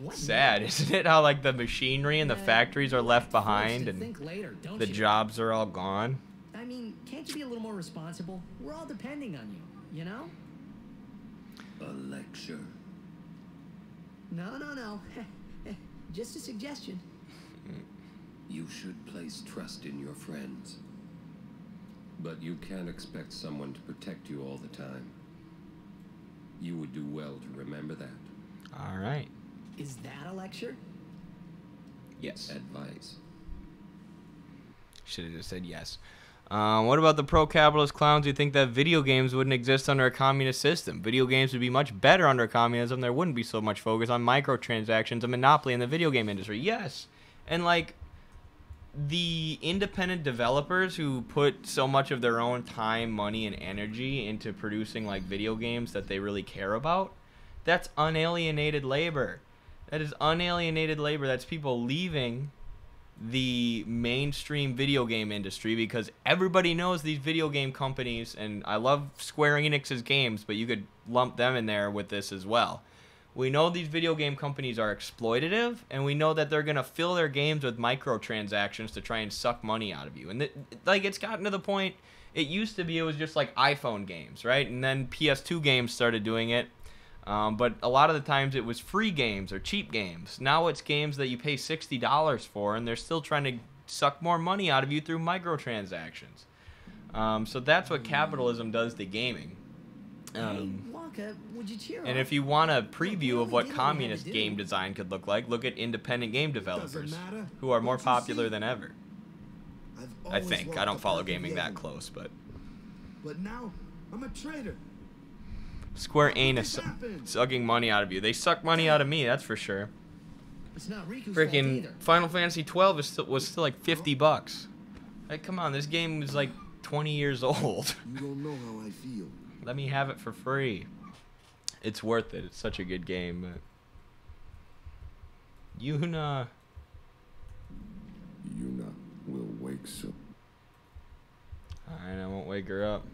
What Sad, isn't it? How, like, the machinery and the Yeah, factories are left forced behind to and think later, don't the you? jobs are all gone. I mean, can't you be a little more responsible? We're all depending on you, you know? A lecture. No. Just a suggestion. You should place trust in your friends. But you can't expect someone to protect you all the time. You would do well to remember that. All right. Is that a lecture? Yes. Advice. Should have just said yes. What about the pro-capitalist clowns who think that video games wouldn't exist under a communist system? Video games would be much better under communism. There wouldn't be so much focus on microtransactions and monopoly in the video game industry. Yes. And, like, the independent developers who put so much of their own time, money, and energy into producing, like, video games that they really care about, that's unalienated labor. That is unalienated labor. That's people leaving the mainstream video game industry because everybody knows these video game companies, and I love Square Enix's games, but you could lump them in there with this as well. We know these video game companies are exploitative, and we know that they're going to fill their games with microtransactions to try and suck money out of you. And like, it's gotten to the point, it used to be it was just like iPhone games, right? And then PS2 games started doing it. But a lot of the times it was free games or cheap games. Now it's games that you pay $60 for, and they're still trying to suck more money out of you through microtransactions. So that's what capitalism does to gaming. Hey, Wonka, would you cheer And up? if you want a preview of what communist game design could look like, look at independent game developers, matter who are more what you popular see. than ever. I've I always think. walked I don't the follow path of gaming that Yevon, close, but But now, I'm a traitor. Square How ain't could this happen? sucking money out of you. They suck money out of me, that's for sure. It's not Riku's fault Freaking either. Final Fantasy 12 was still like $50. Like, come on, this game was like 20 years old. You don't know how I feel. Let me have it for free. It's worth it. It's such a good game. But Yuna. Yuna will wake soon. Alright, I won't wake her up.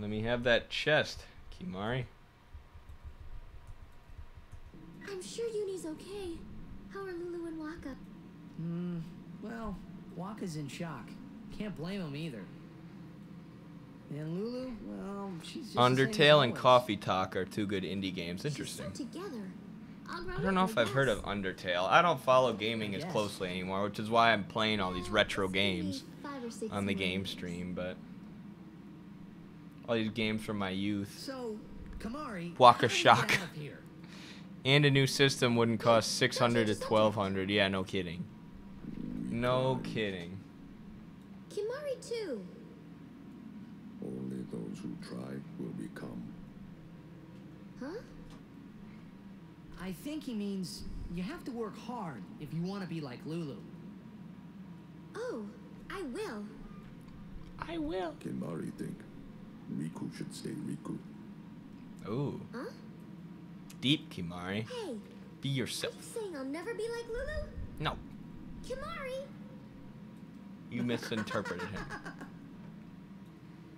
Let me have that chest, Kimari. I'm sure Yuni's okay. How are Lulu and Waka? Well, Waka's in shock. Can't blame him either. And Lulu, well, she's just the same as Undertale and always. Coffee Talk are two good indie games. She's Interesting. so together. I don't know if I've heard of Undertale. I don't follow gaming as closely anymore, which is why I'm playing all these retro games on the game stream, but all these games from my youth. So, Kamari, Waka how do we get Shock. out of here? And a new system wouldn't cost $600 to $1,200. Yeah, no kidding. No kidding. Kimari too. Only those who try will become. Huh? I think he means you have to work hard if you want to be like Lulu. Oh, I will. I will. Kimari think Riku should stay Riku. Ooh. Huh? Deep, Kimari. Hey, Be are yourself. you saying I'll never be like Lulu? No, Kimari! you misinterpreted him.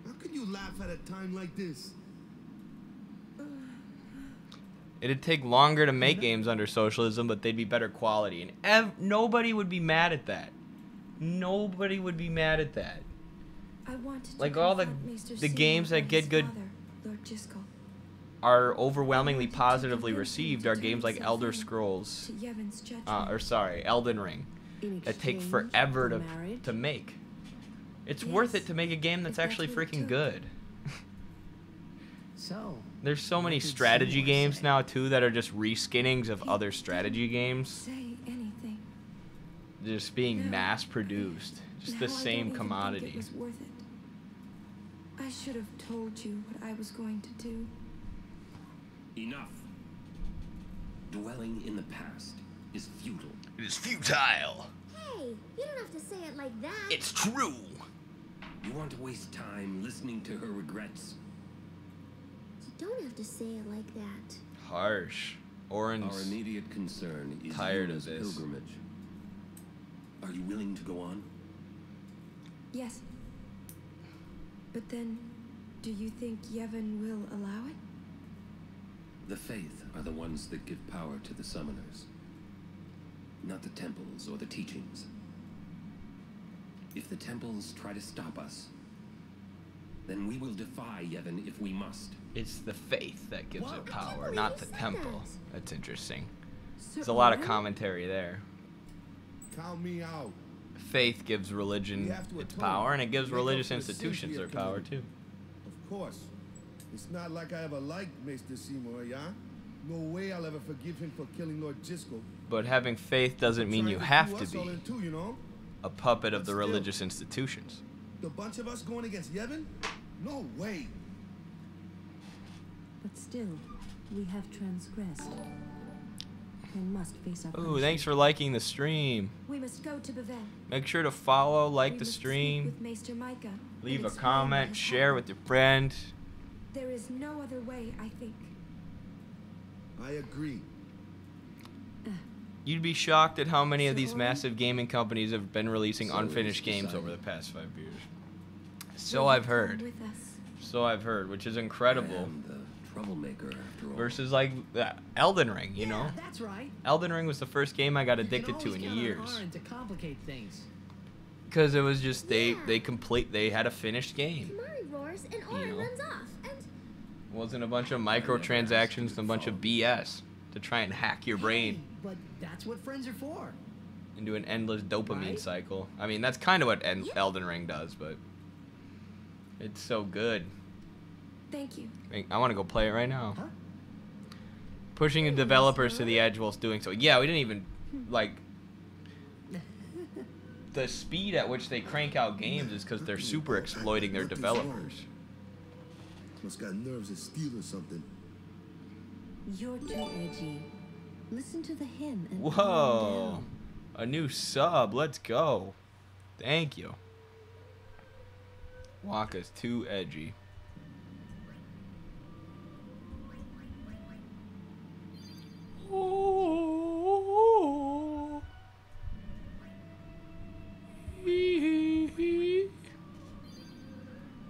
How can you laugh at a time like this? It'd take longer to make games under socialism, but they'd be better quality. And nobody would be mad at that. Nobody would be mad at that. I wanted to Like, all confront Maester the Seymour games that and get his good father, Lord Giskel, are overwhelmingly to positively convince him received to are turn games like himself Elder in Scrolls, to Yevon's judgment. Elden Ring, In that take exchange forever for to marriage? make. It's Yes, worth it to make a game that's if that's actually what it freaking took. good. So, There's so many what did strategy Seymour games say? now too that are just reskinnings of He other strategy didn't games, Say anything. just being No, mass produced, just Now the I don't same even commodity. Think it was worth it. I should have told you what I was going to do. Enough. Dwelling in the past is futile. It is futile. Hey, you don't have to say it like that. It's true. You want to waste time listening to her regrets? You don't have to say it like that. Harsh. Orange. Our immediate concern is Tired of Yuna's this. pilgrimage. Are you willing to go on? Yes. But then, do you think Yevon will allow it? The Faith are the ones that give power to the summoners, not the temples or the teachings. If the temples try to stop us, then we will defy Yevon if we must. It's the faith that gives it I can't power, believe not you the said temple. that. That's interesting. So There's a lot of Oren? commentary there. Count me out. Faith gives religion We have to its atone power, and it to gives make up religious for the sins institutions we their have power committed. too. Of course. It's not like I ever liked Mr. Seymour, yeah? No way I'll ever forgive him for killing Lord Gisco. But having faith doesn't mean you Trying have do to us all be in too, you know? a puppet of But the still. religious institutions. The bunch of us going against Yevon? No way. But still, we have transgressed and must face our Ooh, punishment. thanks for liking the stream. We must go to Bavelle. Make sure to follow, like We the must speak stream, with Maester Micah and leave a explain what comment, has share with happened. your friend. There is no other way, I think. I agree. You'd be shocked at how many of Sir these Orin? massive gaming companies have been releasing So unfinished it's games decided. over the past 5 years. So Will you I've come heard. with us? So I've heard, which is I incredible. am the troublemaker after all. Versus like Elden Ring, you know? Yeah, that's right. Elden Ring was the first game I got You can addicted to always in count on years. Aaron to complicate things. Because it was just they Yeah. they had a finished game. Kamari roars and Orin know. runs off. And It wasn't a bunch of microtransactions and a bunch of BS to try and hack your brain Hey, but that's what friends are for. into an endless dopamine Right? cycle. I mean, that's kind of what Elden Ring does, but it's so good. Thank you. I want to go play it right now. Huh? Pushing the developers to the edge whilst doing so. Yeah, we didn't even like the speed at which they crank out games is because they're super exploiting their Nothing's wrong. developers. Must got nerves of steel or something. You're too edgy. Listen to the hymn and calm Whoa, down. a new sub. Let's go. Thank you. Waka's too edgy.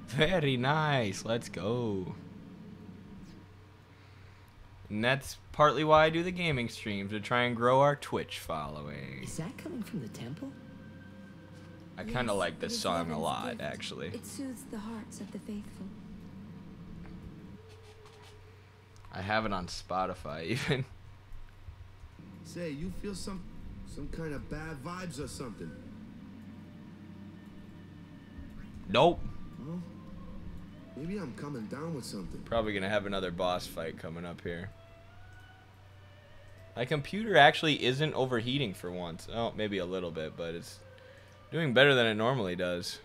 Very nice. Let's go. And that's partly why I do the gaming streams, to try and grow our Twitch following. Is that coming from the temple? I kind of Yes, like it this is song a Yevon's lot, gift. actually. It soothes the hearts of the faithful. I have it on Spotify, even. Say, you feel some kind of bad vibes or something? Nope. Well, maybe I'm coming down with something. Probably gonna have another boss fight coming up here. My computer actually isn't overheating for once. Oh, maybe a little bit, but it's doing better than it normally does.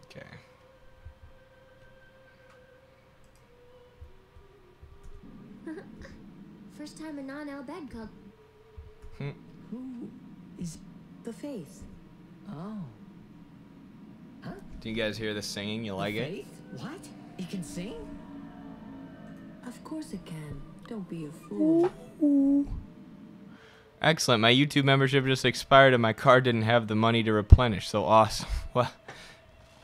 Okay. first time a non-El bed called. Who is The faith. Oh. Huh? Do you guys hear the singing? You like it? Faith? What? He can sing? Of course it can. Don't be a fool. Excellent. My YouTube membership just expired and my card didn't have the money to replenish. So awesome. Well,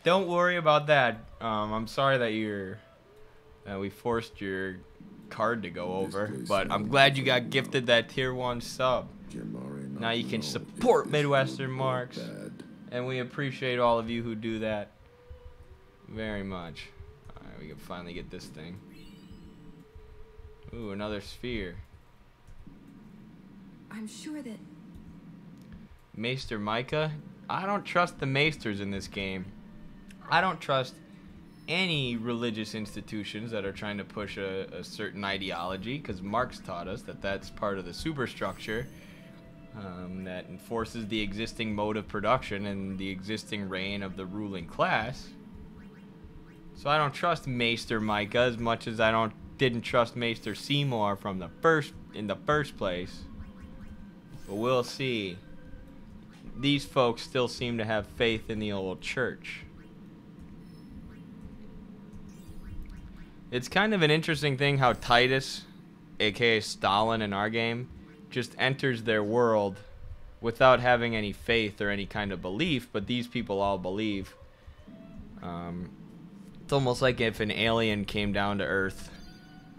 don't worry about that. I'm sorry that we forced your card to go over, but I'm glad you got gifted that tier 1 sub. Now you can support Midwestern Marks, and we appreciate all of you who do that very much. All right, we can finally get this thing. Ooh, another sphere. I'm sure that Maester Micah? I don't trust the Maesters in this game. I don't trust any religious institutions that are trying to push a certain ideology, because Marx taught us that that's part of the superstructure that enforces the existing mode of production and the existing reign of the ruling class. So I don't trust Maester Micah as much as I didn't trust Maester Seymour from in the first place. But we'll see. These folks still seem to have faith in the old church. It's kind of an interesting thing how Titus, aka Stalin in our game, just enters their world without having any faith or any kind of belief, but these people all believe. It's almost like if an alien came down to Earth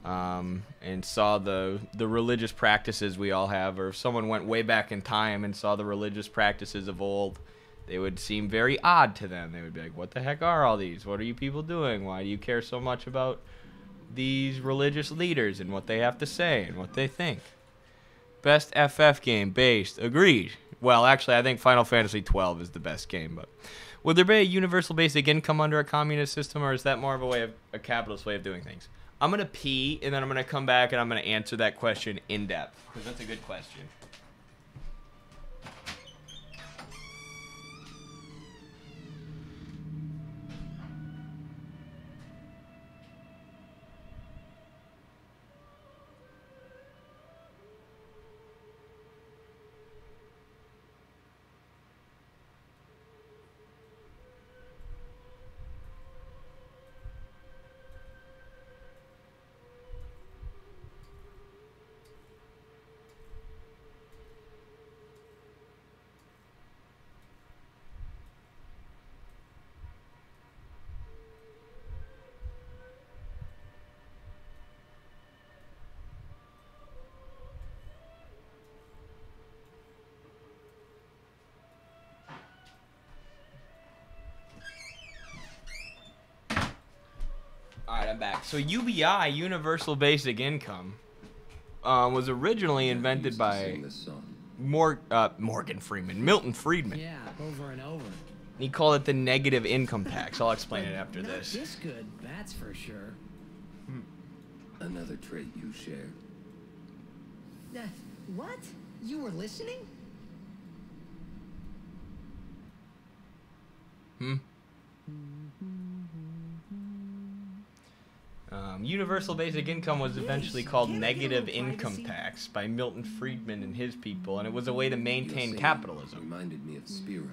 and saw the religious practices we all have, or if someone went way back in time and saw the religious practices of old, they would seem very odd to them. They would be like, what the heck are all these? What are you people doing? Why do you care so much about these religious leaders and what they have to say and what they think? Best FF game based. Agreed. Well, actually, I think Final Fantasy 12 is the best game, but would there be a universal basic income under a communist system, or is that more of a capitalist way of doing things? I'm going to pee, and then I'm going to come back, and I'm going to answer that question in depth, because that's a good question. Alright, I'm back. So UBI, Universal Basic Income, was originally invented by Morgan Freeman, Milton Friedman. Yeah, over and over. He called it the negative income tax. I'll explain it after Not this. this good, that's for sure. Another trait you share. What? You were listening? Universal Basic Income was eventually called negative income tax by Milton Friedman and his people, and it was a way to maintain capitalism. Reminded me of Spira.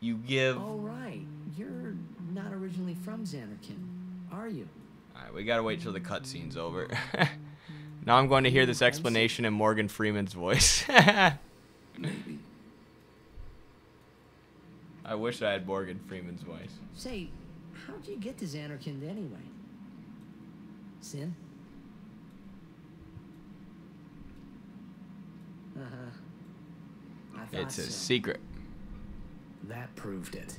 You give... Oh, right. You're not originally from Xanarkin, are you? Alright, we gotta wait till the cutscene's over. Now I'm going to hear this explanation in Morgan Freeman's voice. Maybe. I wish I had Morgan Freeman's voice. Say, how'd you get to Xanarkin anyway? Sin? I thought It's a so. secret. That proved it.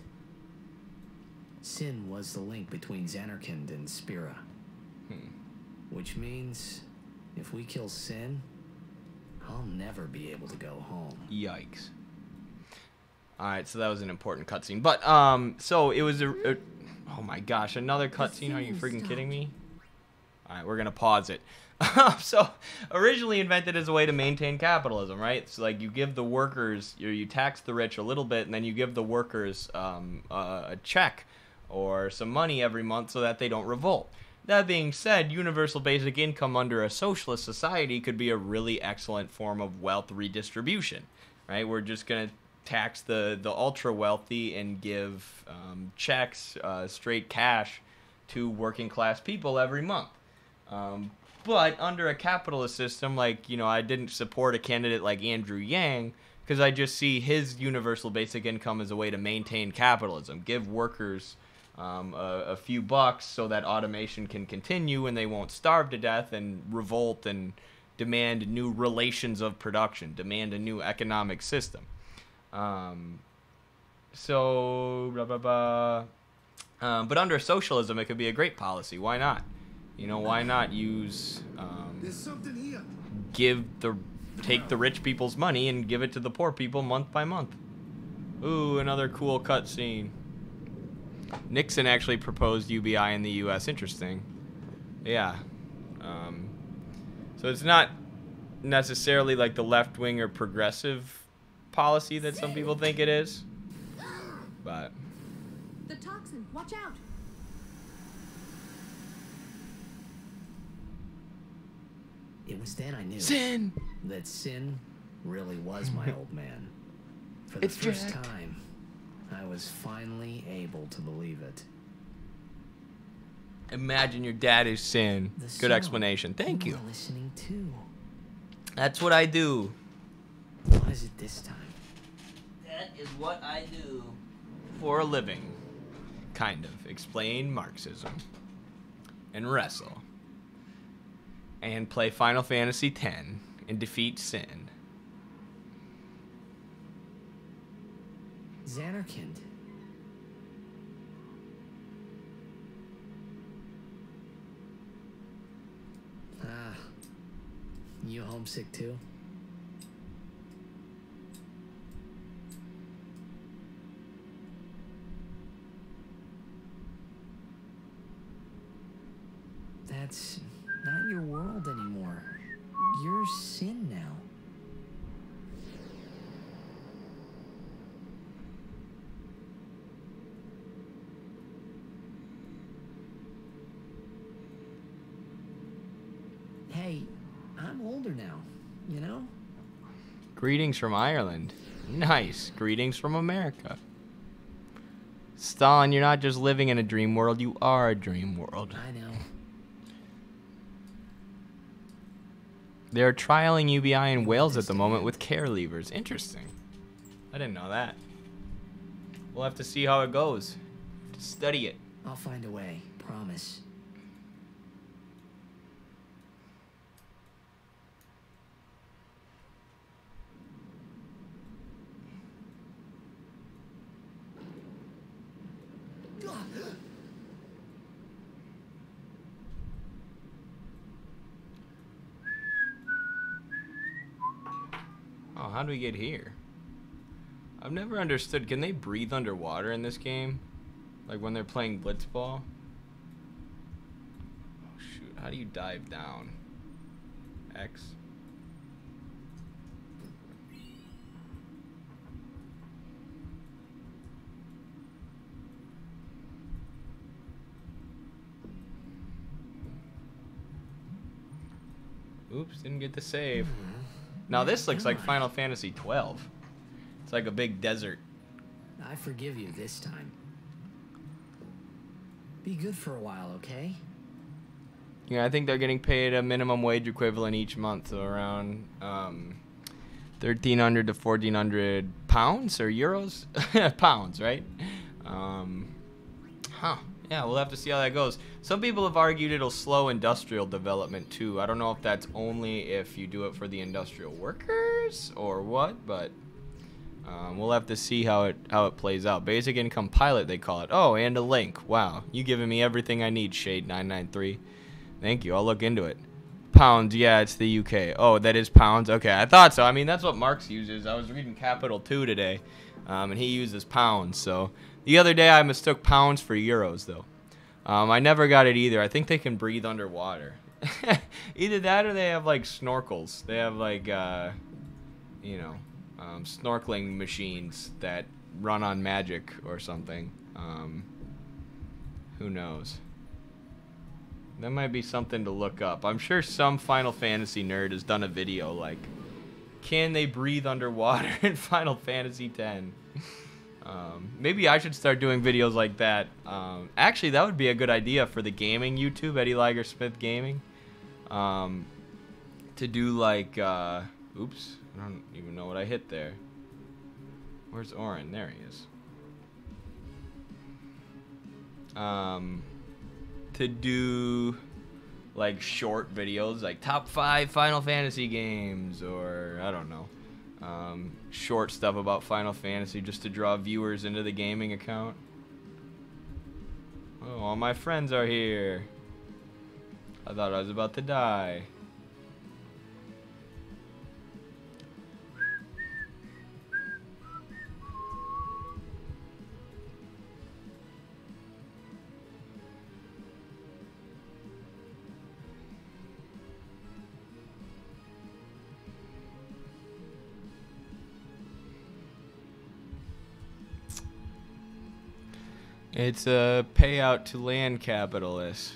Sin was the link between Xanarkand and Spira. Which means, if we kill Sin, I'll never be able to go home. Yikes. Alright, so that was an important cutscene. But, so it was a oh my gosh, another cutscene? Are you freaking kidding me? Alright, we're gonna pause it. So, originally invented as a way to maintain capitalism, right? So, like, you give the workers, you tax the rich a little bit, and then you give the workers a check or some money every month so that they don't revolt. That being said, universal basic income under a socialist society could be a really excellent form of wealth redistribution, right? We're just going to tax the ultra wealthy and give checks, straight cash to working class people every month. But under a capitalist system, like, you know, I didn't support a candidate like Andrew Yang because I just see his universal basic income as a way to maintain capitalism, give workers a few bucks so that automation can continue and they won't starve to death and revolt and demand new relations of production, demand a new economic system. So, blah, blah, blah. But under socialism, it could be a great policy. Why not? You know, why not use, There's something here. take the rich people's money and give it to the poor people month by month. Ooh, another cool cutscene. Nixon actually proposed UBI in the U.S. Interesting. Yeah. So it's not necessarily like the left-wing or progressive policy that some people think it is. But... The toxin, watch out. It was then I knew Sin! that Sin really was my old man. For the It's first Jack. time, I was finally able to believe it. Imagine your dad is Sin. The Good song explanation. Thank you. were listening to. That's what I do. What is it this time? That is what I do for a living. Kind of. Explain Marxism. And wrestle. And play Final Fantasy X and defeat Sin. Xanarkand. You homesick too? That's not your world anymore. You're sin now. Hey, I'm older now, you know? Greetings from Ireland. Nice. Greetings from America. Stalin, you're not just living in a dream world, you are a dream world. I know. They're trialing UBI in Wales at the moment with care levers. Interesting. I didn't know that. We'll have to see how it goes. To study it. I'll find a way, promise. Oh, how do we get here? I've never understood. Can they breathe underwater in this game? Like when they're playing blitzball? Oh, shoot. How do you dive down? X. Oops, didn't get the save. Now this looks like Final Fantasy 12. It's like a big desert. I forgive you this time. Be good for a while, okay? Yeah, I think they're getting paid a minimum wage equivalent each month, so around 1,300 to 1,400 pounds or euros? Pounds, right? Huh. Yeah, we'll have to see how that goes. Some people have argued it'll slow industrial development too. I don't know if that's only if you do it for the industrial workers or what, but we'll have to see how it plays out. Basic income pilot, they call it. Oh, and a link. Wow, you giving me everything I need, Shade993. Thank you. I'll look into it. Pounds, yeah, it's the UK. Oh, that is pounds. Okay, I thought so. I mean, that's what Marx uses. I was reading Capital 2 today, and he uses pounds. So the other day I mistook pounds for euros, though. I never got it either. I think they can breathe underwater. Either that or they have like snorkels. They have like, you know, snorkeling machines that run on magic or something. Who knows? That might be something to look up. I'm sure some Final Fantasy nerd has done a video like, can they breathe underwater in Final Fantasy X? Maybe I should start doing videos like that. Actually, that would be a good idea for the gaming YouTube, Eddie Liger Smith Gaming. To do like, oops, I don't even know what I hit there. Where's Oren? There he is. To do like short videos, like top 5 Final Fantasy games, or I don't know. Short stuff about Final Fantasy just to draw viewers into the gaming account. Oh, all my friends are here. I thought I was about to die. It's a payout to land capitalists.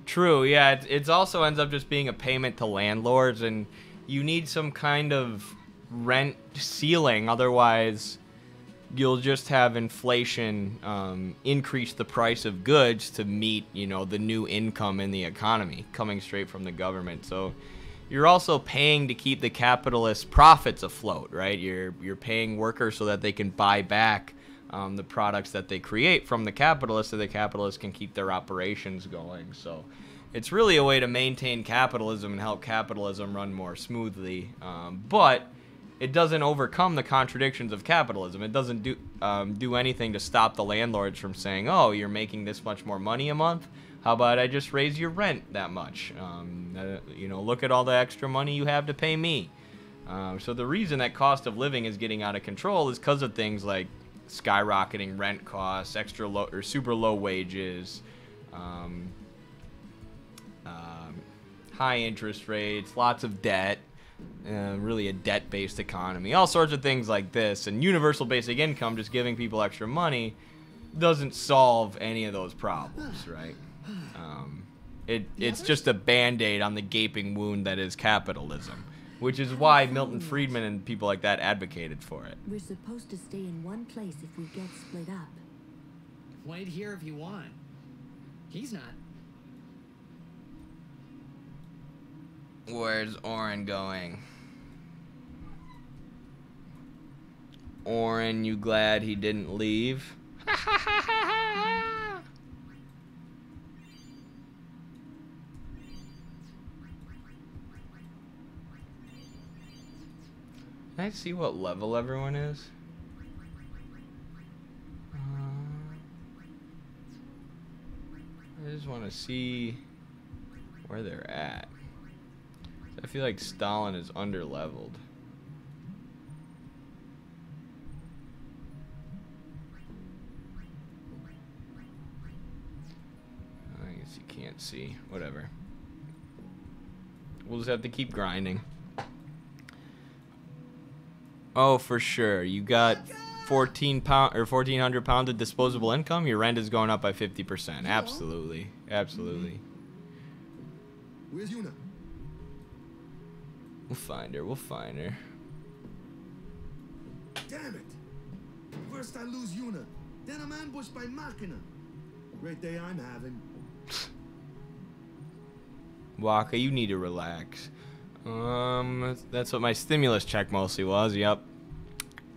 True, yeah, it also ends up just being a payment to landlords, and you need some kind of rent ceiling, otherwise you'll just have inflation increase the price of goods to meet, you know, the new income in the economy coming straight from the government. So you're also paying to keep the capitalist profits afloat, right? You're paying workers so that they can buy back the products that they create from the capitalists, so the capitalists can keep their operations going. So it's really a way to maintain capitalism and help capitalism run more smoothly. But it doesn't overcome the contradictions of capitalism. It doesn't do anything to stop the landlords from saying, oh, you're making this much more money a month. How about I just raise your rent that much? You know, look at all the extra money you have to pay me. So the reason that cost of living is getting out of control is because of things like skyrocketing rent costs, extra low or super low wages, high interest rates, lots of debt, really a debt-based economy, all sorts of things like this. And universal basic income, just giving people extra money, doesn't solve any of those problems, right? It's just a band-aid on the gaping wound that is capitalism, which is why Milton Friedman and people like that advocated for it. We're supposed to stay in one place if we get split up. Wait here if you want. He's not. Where's Oren going? Oren, you glad he didn't leave? Can I see what level everyone is? I just want to see where they're at. I feel like Stalin is under-leveled. I guess you can't see. Whatever. We'll just have to keep grinding. Oh, for sure. You got 1,400 pounds of disposable income. Your rent is going up by 50%. Absolutely, absolutely. Where's Yuna? We'll find her. We'll find her. Damn it! First I lose Yuna, then I'm ambushed by Machina. Great day I'm having. Waka, you need to relax. That's what my stimulus check mostly was. Yep.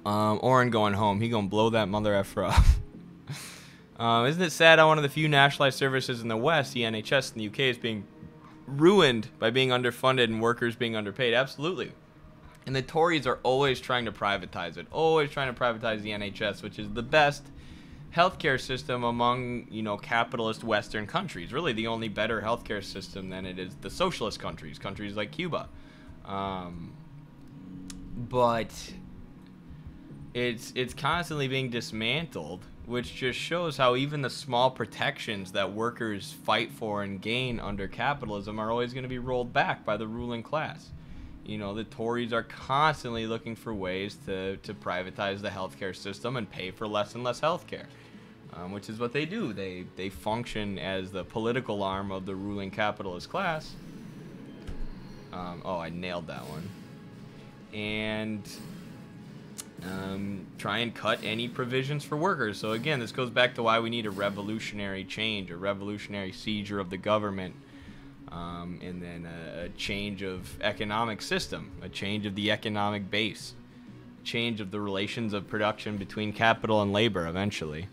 Oren going home. He gonna blow that mother effer up. Isn't it sad how one of the few nationalized services in the West, the NHS in the UK, is being ruined by being underfunded and workers being underpaid? Absolutely. And the Tories are always trying to privatize it. Always trying to privatize the NHS, which is the best healthcare system among, you know, capitalist Western countries. Really the only better healthcare system than it is the socialist countries, countries like Cuba. But it's constantly being dismantled, which just shows how even the small protections that workers fight for and gain under capitalism are always going to be rolled back by the ruling class. You know, the Tories are constantly looking for ways to privatize the healthcare system and pay for less and less healthcare, which is what they do. They function as the political arm of the ruling capitalist class. Oh, I nailed that one. And try and cut any provisions for workers. So again, this goes back to why we need a revolutionary change, a revolutionary seizure of the government, and then a change of economic system, a change of the economic base, change of the relations of production between capital and labor eventually.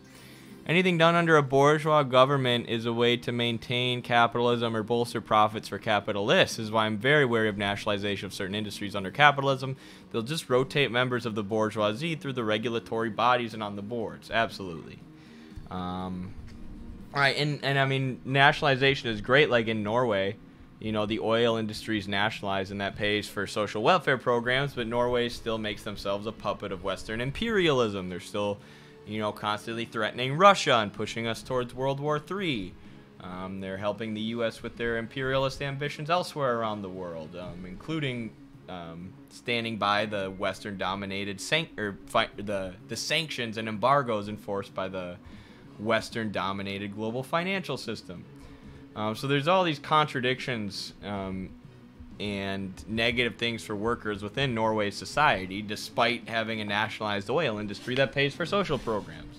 Anything done under a bourgeois government is a way to maintain capitalism or bolster profits for capitalists. This is why I'm very wary of nationalization of certain industries under capitalism. They'll just rotate members of the bourgeoisie through the regulatory bodies and on the boards. Absolutely. All right, and I mean, nationalization is great, like in Norway. You know, the oil industry is nationalized, and that pays for social welfare programs, but Norway still makes themselves a puppet of Western imperialism. They're still, you know, constantly threatening Russia and pushing us towards World War III. They're helping the U.S. with their imperialist ambitions elsewhere around the world, including standing by the Western-dominated the sanctions and embargoes enforced by the Western-dominated global financial system. So there's all these contradictions and negative things for workers within Norway's society, despite having a nationalized oil industry that pays for social programs.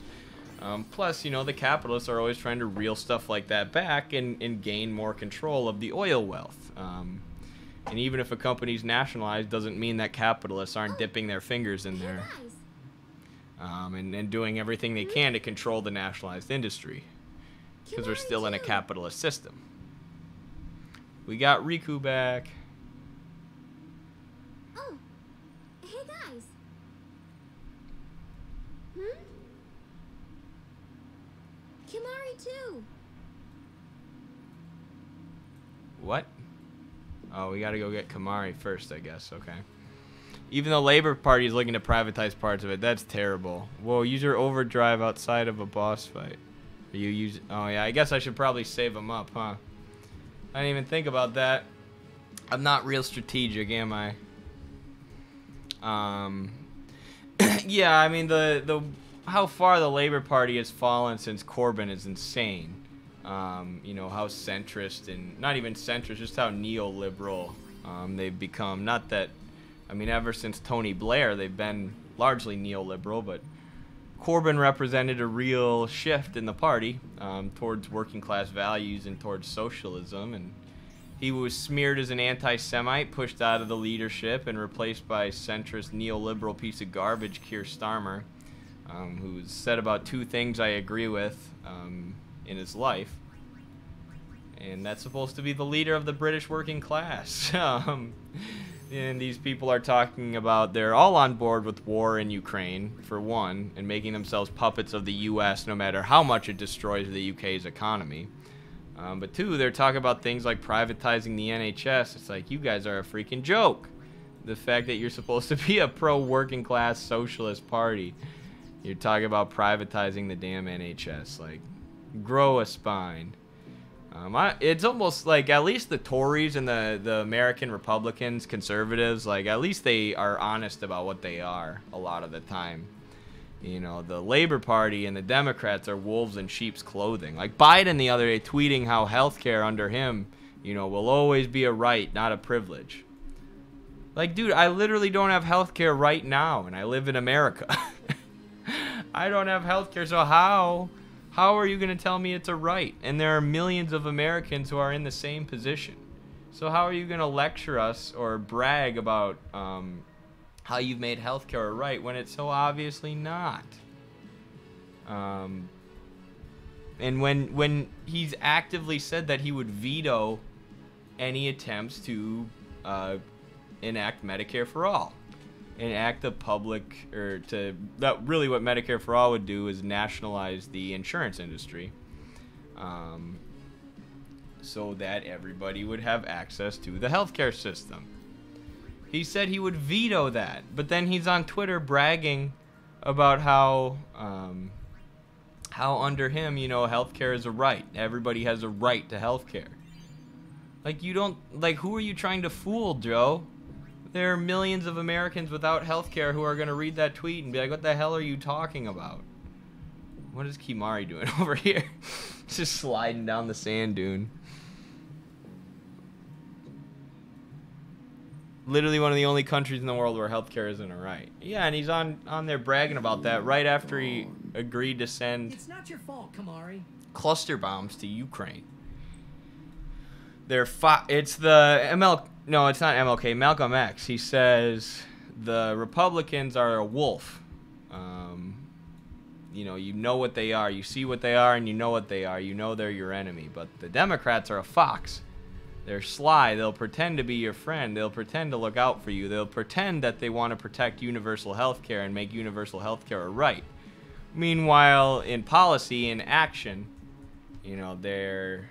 Plus, you know, the capitalists are always trying to reel stuff like that back and gain more control of the oil wealth. And even if a company's nationalized, doesn't mean that capitalists aren't dipping their fingers in there and doing everything they can to control the nationalized industry, because we're still in a capitalist system. We got Riku back. Oh, hey guys. Kimari too. What? Oh, we gotta go get Kamari first, I guess. Okay. Even though Labor Party is looking to privatize parts of it, that's terrible. Whoa, use your overdrive outside of a boss fight. You use? Oh yeah, I guess I should probably save them up, huh? I didn't even think about that. I'm not real strategic, am I? Yeah, I mean the how far the Labour Party has fallen since Corbyn is insane. You know how centrist and not even centrist, just how neoliberal they've become. Not that, I mean, ever since Tony Blair, they've been largely neoliberal, but Corbyn represented a real shift in the party towards working class values and towards socialism, and he was smeared as an anti-Semite, pushed out of the leadership, and replaced by centrist neoliberal piece of garbage Keir Starmer, who's said about 2 things I agree with in his life, and that's supposed to be the leader of the British working class. And these people are talking about they're all on board with war in Ukraine, for one, and making themselves puppets of the U.S. no matter how much it destroys the UK's economy. But 2, they're talking about things like privatizing the NHS. It's like, you guys are a freaking joke. The fact that you're supposed to be a pro-working class socialist party, you're talking about privatizing the damn NHS. Like, grow a spine. It's almost like at least the Tories and the American Republicans, conservatives, like at least they are honest about what they are a lot of the time. You know, the Labour Party and the Democrats are wolves in sheep's clothing. Like Biden the other day tweeting how healthcare under him, you know, will always be a right, not a privilege. Like, dude, I literally don't have healthcare right now, and I live in America. I don't have healthcare, so how are you going to tell me it's a right? And there are millions of Americans who are in the same position. So how are you going to lecture us or brag about how you've made healthcare a right when it's so obviously not? And when he's actively said that he would veto any attempts to enact Medicare for all. Enact a public, or to, that really what Medicare for all would do is nationalize the insurance industry, so that everybody would have access to the healthcare system. He said he would veto that, but then he's on Twitter bragging about how under him, you know, healthcare is a right. Everybody has a right to healthcare. Like, you don't, like, who are you trying to fool, Joe? There are millions of Americans without healthcare who are going to read that tweet and be like, what the hell are you talking about? What is Kimari doing over here? Just sliding down the sand dune. Literally one of the only countries in the world where healthcare isn't a right. Yeah, and he's on there bragging about that right after he agreed to send It's not your fault, Kamari. cluster bombs to Ukraine. It's the no, it's not MLK, Malcolm X. He says the Republicans are a wolf. You know what they are. You see what they are, and you know what they are. You know they're your enemy. But the Democrats are a fox. They're sly. They'll pretend to be your friend. They'll pretend to look out for you. They'll pretend that they want to protect universal health care and make universal health care a right. Meanwhile, in policy, in action, you know, they're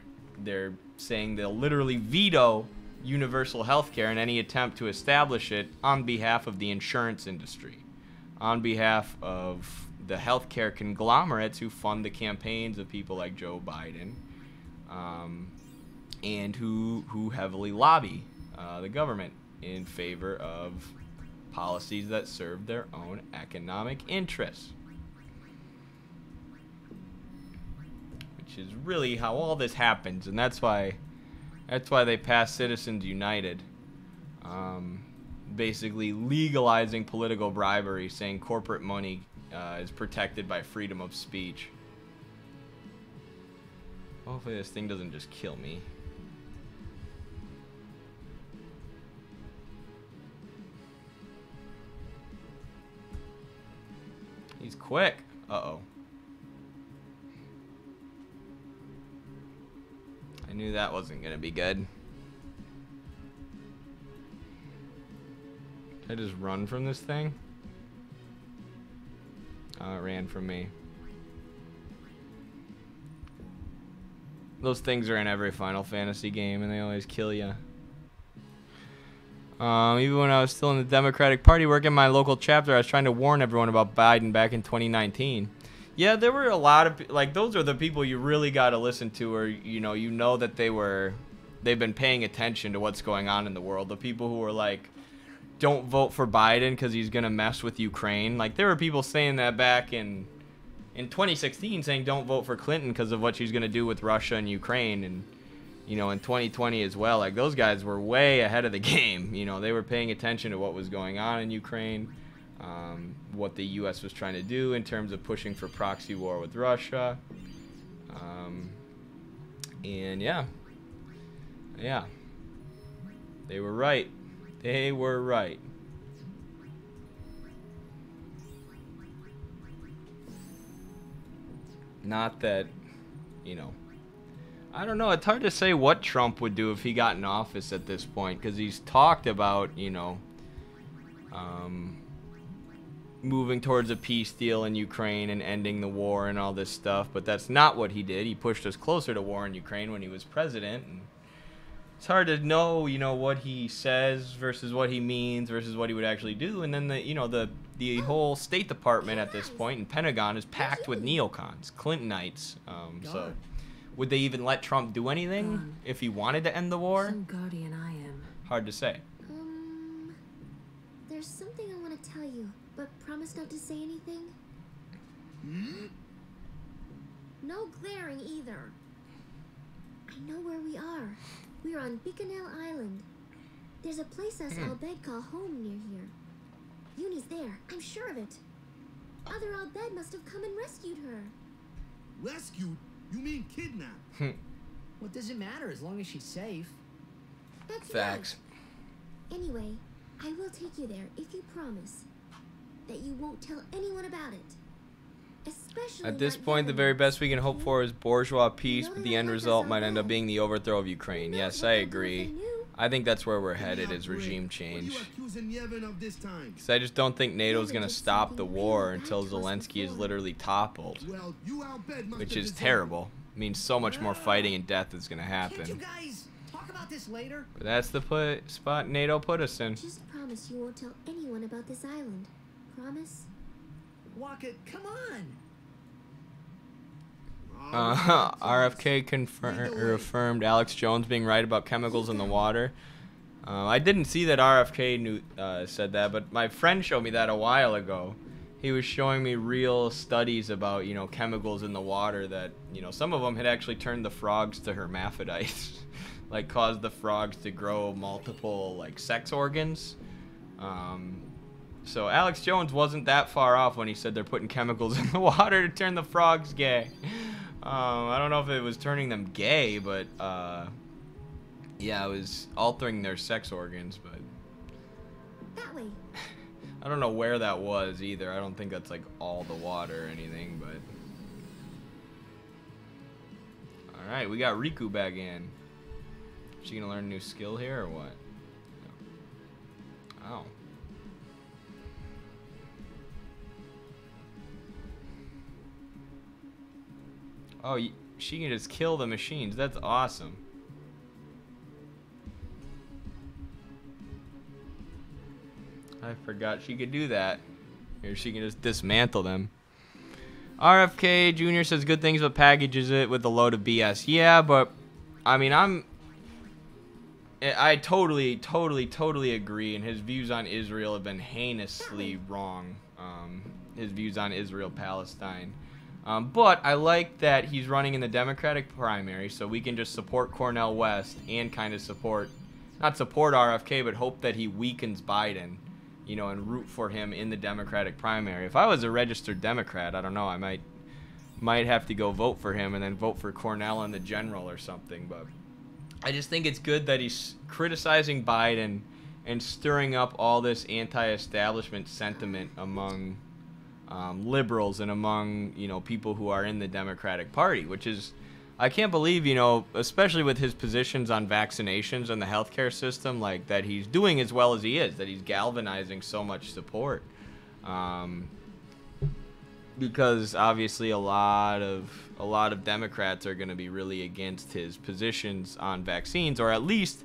saying they'll literally veto universal health care and any attempt to establish it on behalf of the insurance industry, on behalf of the healthcare conglomerates who fund the campaigns of people like Joe Biden, and who heavily lobby the government in favor of policies that serve their own economic interests. Which is really how all this happens, and that's why they passed Citizens United, basically legalizing political bribery, saying corporate money is protected by freedom of speech. Hopefully this thing doesn't just kill me. He's quick. Uh-oh. I knew that wasn't gonna be good. Did I just run from this thing? Oh, it ran from me. Those things are in every Final Fantasy game, and they always kill you. Even when I was still in the Democratic Party working my local chapter, I was trying to warn everyone about Biden back in 2019. Yeah, there were a lot of, like, those are the people you really got to listen to, or, you know that they were they've been paying attention to what's going on in the world. The people who are like, don't vote for Biden because he's gonna mess with Ukraine. Like, there were people saying that back in 2016, saying don't vote for Clinton because of what she's gonna do with Russia and Ukraine, and you know, in 2020 as well. Like, those guys were way ahead of the game. You know, they were paying attention to what was going on in Ukraine, what the U.S. was trying to do in terms of pushing for proxy war with Russia. And yeah, they were right. They were right. Not that, you know, I don't know. It's hard to say what Trump would do if he got in office at this point, because he's talked about, you know, moving towards a peace deal in Ukraine and ending the war and all this stuff, but that's not what he did. He pushed us closer to war in Ukraine when he was president, and it's hard to know, you know, what he says versus what he means versus what he would actually do. And then the whole State Department at this point and Pentagon is packed with neocons, Clintonites. So would they even let Trump do anything if he wanted to end the war? Some guardian I am. Hard to say. There's something I want to tell you, but promise not to say anything. No glaring either. I know where we are. We're on Bicanel Island. There's a place us Al-Bed call home near here. Uni's there, I'm sure of it. Other Al-Bed must have come and rescued her. Rescued? You mean kidnapped? What does it matter as long as she's safe? That's Facts. right. Anyway, I will take you there if you promise that you won't tell anyone about it. Especially At this not point, the Yevon. very best we can hope for is bourgeois peace, but the end result might end up being the overthrow of Ukraine. Yes, I agree. I think that's where we're headed, is regime change. What are you accusing Yevon of this time? Because I just don't think NATO's going to stop the war until Zelensky is literally toppled, Well, you Al-Bed must which have is deserved- terrible. It means so much more fighting and death is going to Can't you happen. guys talk about this later? But that's the spot NATO put us in. Just promise you won't tell anyone about this island. Promise? Waka, come on! RFK affirmed Alex Jones being right about chemicals in the water. I didn't see that RFK said that, but my friend showed me that a while ago. He was showing me real studies about, you know, chemicals in the water that, you know, some of them had actually turned the frogs to hermaphrodites, like caused the frogs to grow multiple, like, sex organs. So Alex Jones wasn't that far off when he said they're putting chemicals in the water to turn the frogs gay. I don't know if it was turning them gay, but yeah, it was altering their sex organs. But That way. I don't know where that was either. I don't think that's like all the water or anything. But all right, we got Riku back in. Is she gonna learn a new skill here or what? No. Oh. Oh, she can just kill the machines. That's awesome. I forgot she could do that. Here, she can just dismantle them. RFK Jr. says good things, but packages it with a load of BS. Yeah, but I mean, I totally agree. And his views on Israel have been heinously wrong. His views on Israel, Palestine. But I like that he's running in the Democratic primary, so we can just support Cornel West and kind of not support RFK, but hope that he weakens Biden, you know, and root for him in the Democratic primary. If I was a registered Democrat, I don't know, I might have to go vote for him and then vote for Cornel in the general or something. But I just think it's good that he's criticizing Biden and stirring up all this anti-establishment sentiment among liberals and among, you know, people who are in the Democratic Party, which is, I can't believe, you know, especially with his positions on vaccinations and the healthcare system, like that he's doing as well as he is, that he's galvanizing so much support. Because obviously a lot of Democrats are going to be really against his positions on vaccines, or at least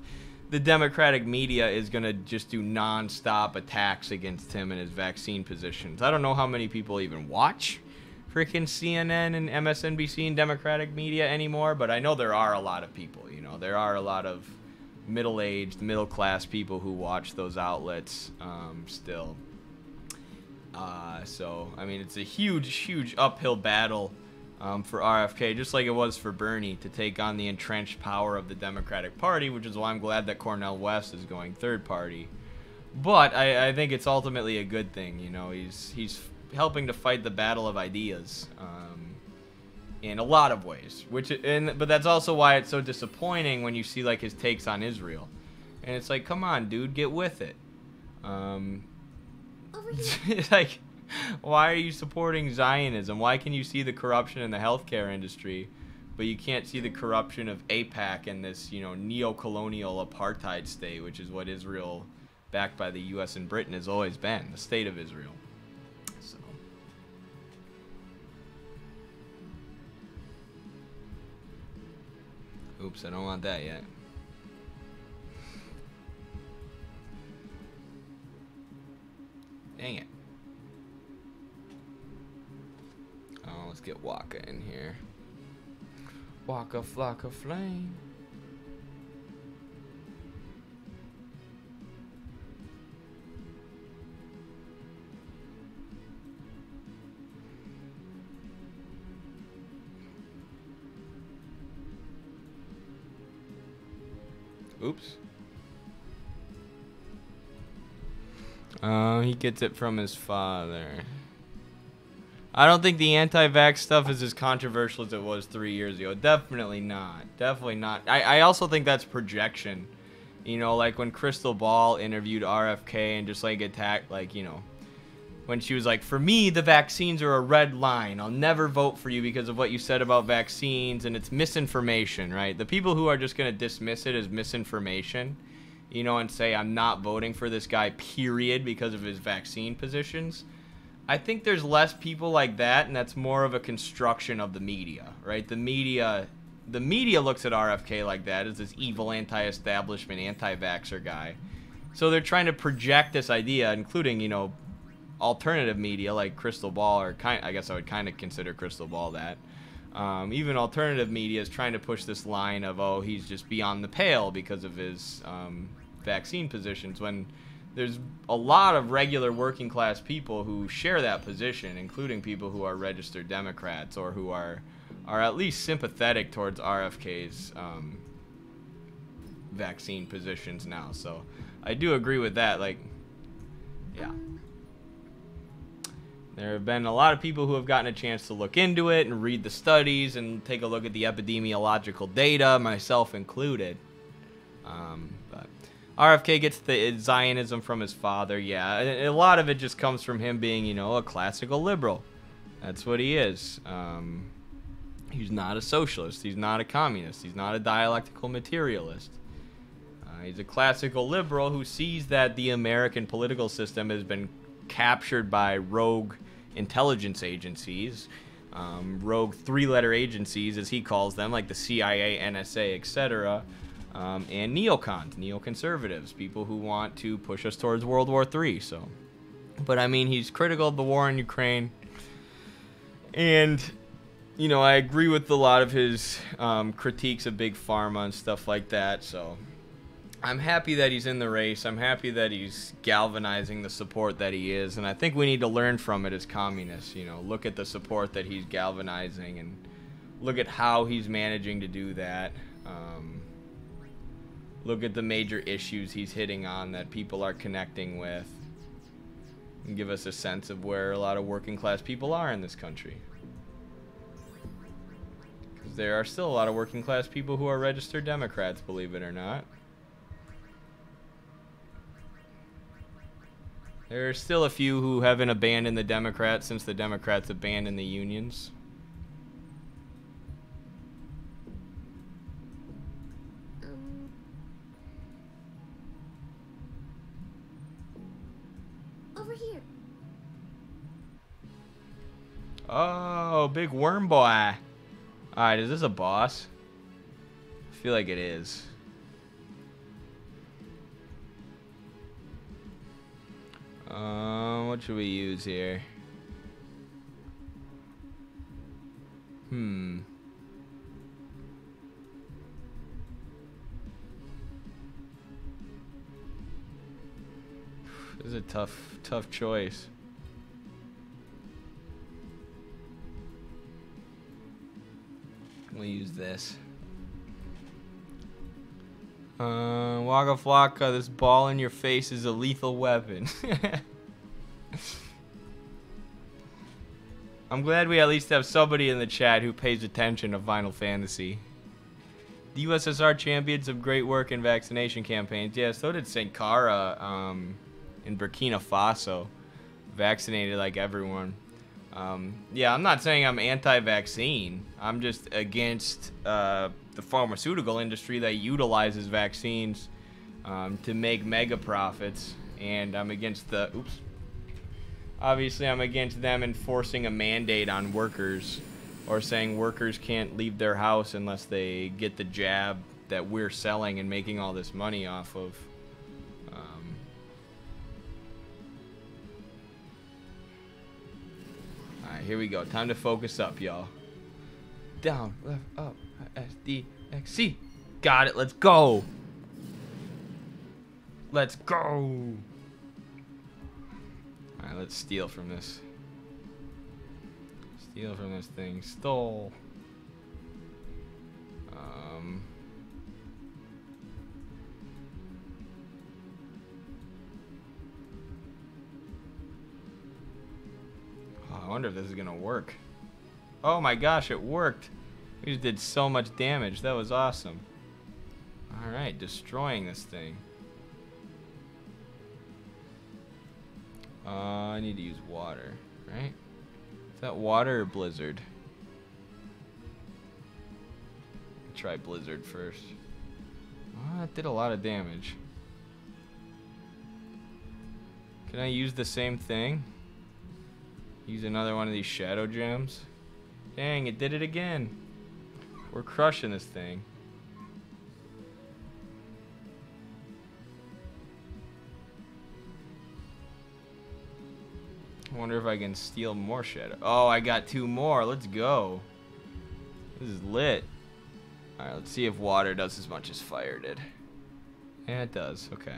the Democratic media is going to just do non-stop attacks against him and his vaccine positions. I don't know how many people even watch freaking CNN and MSNBC and Democratic media anymore, but I know there are a lot of people, you know, there are a lot of middle-aged, middle-class people who watch those outlets still. So, I mean, it's a huge uphill battle for RFK, just like it was for Bernie, to take on the entrenched power of the Democratic Party, which is why I'm glad that Cornel West is going third party. But I think it's ultimately a good thing, you know. He's helping to fight the battle of ideas in a lot of ways, but that's also why it's so disappointing when you see like his takes on Israel, and it's like, come on, dude, get with it. Like, why are you supporting Zionism? Why can you see the corruption in the healthcare industry, but you can't see the corruption of AIPAC and this, you know, neo-colonial apartheid state, which is what Israel, backed by the U.S. and Britain, has always been, the state of Israel. So. Oops, I don't want that yet. Dang it. Oh, let's get Waka in here. Waka Flocka Flame. Oops. He gets it from his father. I don't think the anti-vax stuff is as controversial as it was 3 years ago. Definitely not. Definitely not. I also think that's projection. You know, like when Crystal Ball interviewed RFK and just like attacked, like, you know, when she was like, for me, the vaccines are a red line. I'll never vote for you because of what you said about vaccines, and it's misinformation, right? The people who are just going to dismiss it as misinformation, you know, and say, I'm not voting for this guy, period, because of his vaccine positions. I think there's less people like that, and that's more of a construction of the media, right? The media looks at RFK like that, as this evil anti-establishment, anti-vaxxer guy. So they're trying to project this idea, including, you know, alternative media like Crystal Ball, or I guess I would kind of consider Crystal Ball that. Even alternative media is trying to push this line of, oh, he's just beyond the pale because of his vaccine positions, when there's a lot of regular working class people who share that position, including people who are registered Democrats or who are at least sympathetic towards RFK's vaccine positions now. So I do agree with that. Like, yeah. There have been a lot of people who have gotten a chance to look into it and read the studies and take a look at the epidemiological data, myself included. But RFK gets the Zionism from his father, yeah. A lot of it just comes from him being, you know, a classical liberal. That's what he is. He's not a socialist. He's not a communist. He's not a dialectical materialist. He's a classical liberal who sees that the American political system has been captured by rogue intelligence agencies, rogue three-letter agencies, as he calls them, like the CIA, NSA, etc., and neocons, neoconservatives, people who want to push us towards World War III. So, but I mean, he's critical of the war in Ukraine, and, you know, I agree with a lot of his critiques of Big Pharma and stuff like that. So I'm happy that he's in the race. I'm happy that he's galvanizing the support that he is, and I think we need to learn from it as communists. You know, look at the support that he's galvanizing and look at how he's managing to do that. Look at the major issues he's hitting on that people are connecting with, and give us a sense of where a lot of working class people are in this country. Because there are still a lot of working class people who are registered Democrats, believe it or not. There are still a few who haven't abandoned the Democrats since the Democrats abandoned the unions. Over here. Oh, big worm boy. Alright, is this a boss? I feel like it is. What should we use here? This is a tough choice. We'll use this. Waka Flocka, this ball in your face is a lethal weapon. I'm glad we at least have somebody in the chat who pays attention to Final Fantasy. The USSR championed some great work in vaccination campaigns. Yeah, so did Sankara in Burkina Faso. Vaccinated like everyone. Yeah, I'm not saying I'm anti-vaccine. I'm just against the pharmaceutical industry that utilizes vaccines to make mega profits. And I'm against the... Oops. Obviously, I'm against them enforcing a mandate on workers or saying workers can't leave their house unless they get the jab that we're selling and making all this money off of. Alright, here we go. Time to focus up, y'all. Down, left, up, S, D, X, C. Got it. Let's go. Let's go. Alright, let's steal from this. Steal from this thing. Stole. Oh, I wonder if this is gonna work. Oh my gosh, it worked. We just did so much damage. That was awesome. Alright, destroying this thing. I need to use water, right? Is that water or blizzard? Try blizzard first. Oh, that did a lot of damage. Can I use the same thing? Use another one of these shadow gems? Dang, it did it again. We're crushing this thing. I wonder if I can steal more shadow. Oh, I got 2 more. Let's go. This is lit. Alright, let's see if water does as much as fire did. Yeah, it does. Okay.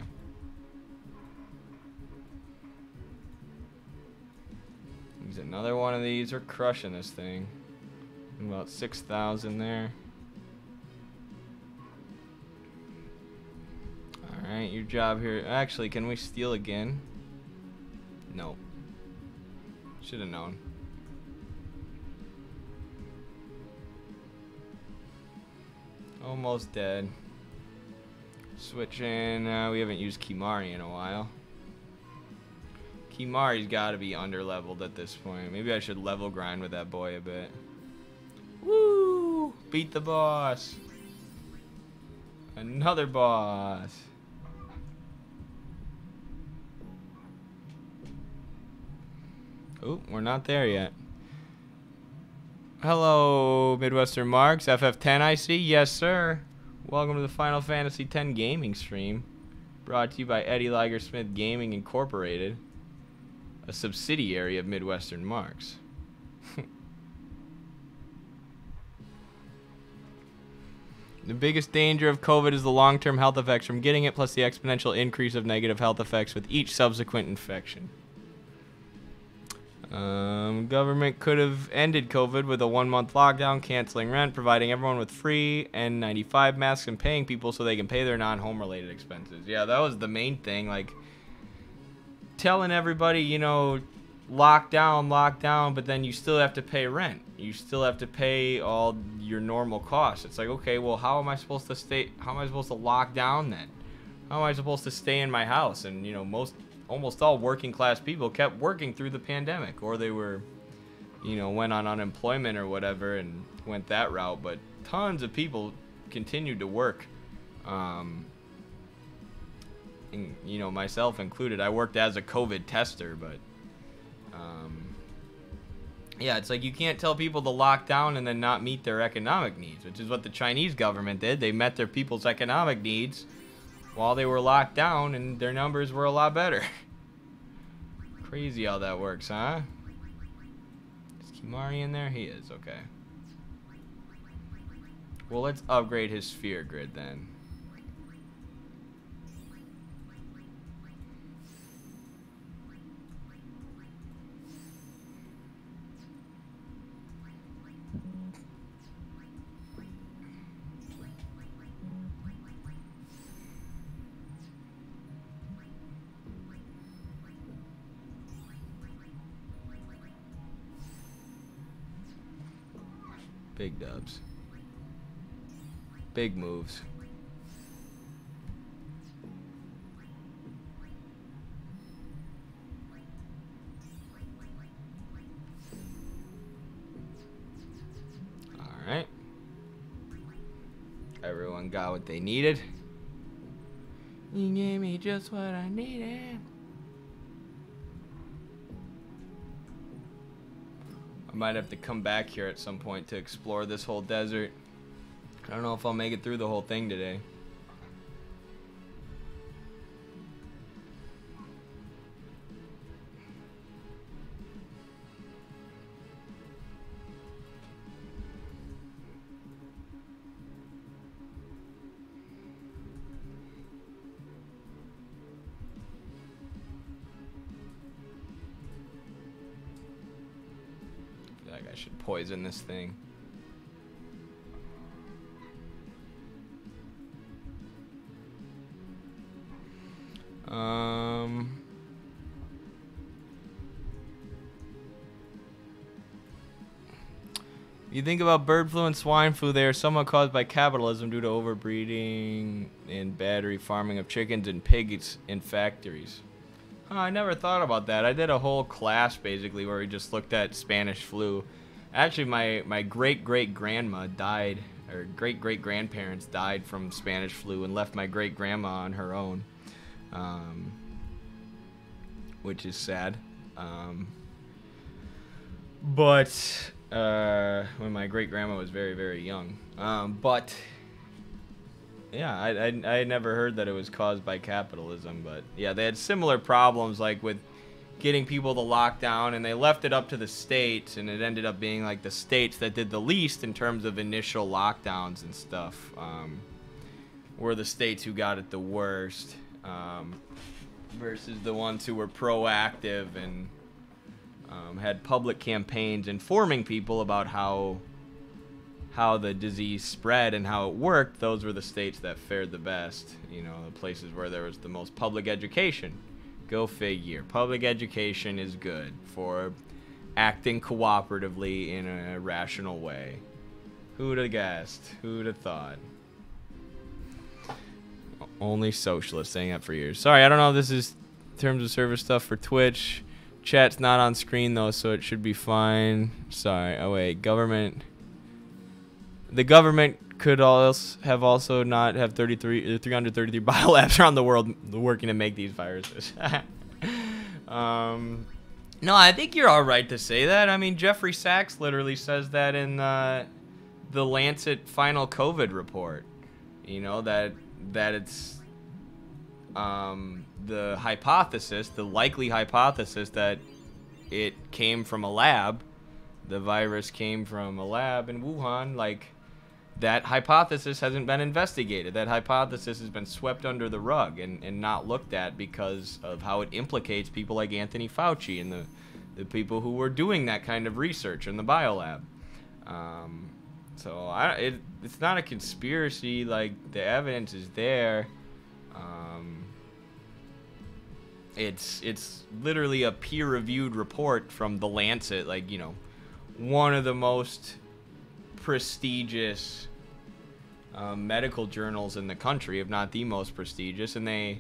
Use another one of these. We're crushing this thing. About 6,000 there. Alright, your job here. Actually, can we steal again? Nope. Should have known. Almost dead. Switching. We haven't used Kimari in a while. Kimari's got to be under-leveled at this point. Maybe I should level grind with that boy a bit. Woo! Beat the boss. Another boss. Oh, we're not there yet. Hello, Midwestern Marks. FF10 I see? Yes, sir. Welcome to the Final Fantasy X gaming stream. Brought to you by Eddie Ligersmith Gaming Incorporated. A subsidiary of Midwestern Marks. The biggest danger of COVID is the long-term health effects from getting it, plus the exponential increase of negative health effects with each subsequent infection. Government could have ended COVID with a 1-month lockdown, canceling rent, providing everyone with free N95 masks, and paying people so they can pay their non-home related expenses. Yeah, that was the main thing. Like, telling everybody, you know, lock down, but then you still have to pay rent. You still have to pay all your normal costs. It's like, okay, well, how am I supposed to stay? How am I supposed to lock down then? How am I supposed to stay in my house? And, you know, almost all working class people kept working through the pandemic, or they were, you know, went on unemployment or whatever and went that route. But tons of people continued to work. And, you know, myself included. I worked as a COVID tester, but yeah, it's like you can't tell people to lock down and then not meet their economic needs, which is what the Chinese government did. They met their people's economic needs while they were locked down, and their numbers were a lot better. Crazy how that works, huh? Is Kimari in there? He is, okay. Well, let's upgrade his sphere grid then. Big dubs. Big moves. Alright. Everyone got what they needed. You gave me just what I needed. I might have to come back here at some point to explore this whole desert. I don't know if I'll make it through the whole thing today. I feel like I should poison this thing. You think about bird flu and swine flu, they are somewhat caused by capitalism due to overbreeding and battery farming of chickens and pigs in factories. Huh, I never thought about that. I did a whole class basically where we just looked at Spanish flu. Actually, my great-great-grandma died, or great-great-grandparents died from Spanish flu and left my great-grandma on her own. Which is sad. But when my great-grandma was very, very young. But yeah, I never heard that it was caused by capitalism. But yeah, they had similar problems like with getting people to lock down, and they left it up to the states, and it ended up being like the states that did the least in terms of initial lockdowns and stuff were the states who got it the worst. Versus the ones who were proactive and had public campaigns informing people about how the disease spread and how it worked. Those were the states that fared the best. You know, the places where there was the most public education. Go figure. Public education is good for acting cooperatively in a rational way. Who'd have guessed? Who'd have thought? Only Socialist saying that for years. Sorry, I don't know if this is terms of service stuff for Twitch. Chat's not on screen though, so it should be fine. Sorry. Oh wait, government. The government could also not have 333 biolabs around the world working to make these viruses. No, I think you're all right to say that. I mean, Jeffrey Sachs literally says that in the Lancet final COVID report. You know, that it's the hypothesis, the likely hypothesis that it came from a lab, the virus came from a lab in Wuhan. Like, that hypothesis hasn't been investigated. That hypothesis has been swept under the rug and not looked at because of how it implicates people like Anthony Fauci and the people who were doing that kind of research in the biolab. So it's not a conspiracy. Like, the evidence is there. It's literally a peer-reviewed report from the Lancet, like, you know, one of the most prestigious medical journals in the country, if not the most prestigious. And they,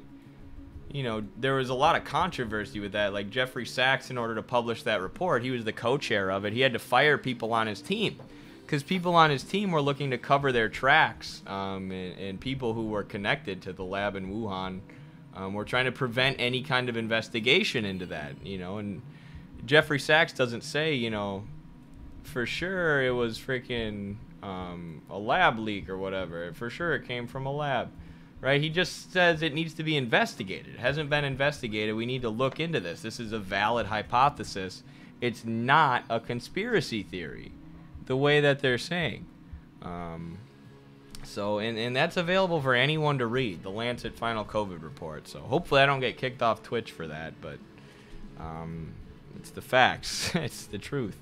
you know, there was a lot of controversy with that. Like, Jeffrey Sachs, in order to publish that report, he was the co-chair of it. He had to fire people on his team because people on his team were looking to cover their tracks, and people who were connected to the lab in Wuhan were trying to prevent any kind of investigation into that, you know. And Jeffrey Sachs doesn't say, you know, for sure it was freaking a lab leak or whatever. For sure it came from a lab, right? He just says it needs to be investigated. It hasn't been investigated. We need to look into this. This is a valid hypothesis. It's not a conspiracy theory, the way that they're saying. So, and that's available for anyone to read, the Lancet Final COVID Report. So hopefully I don't get kicked off Twitch for that, but it's the facts. It's the truth.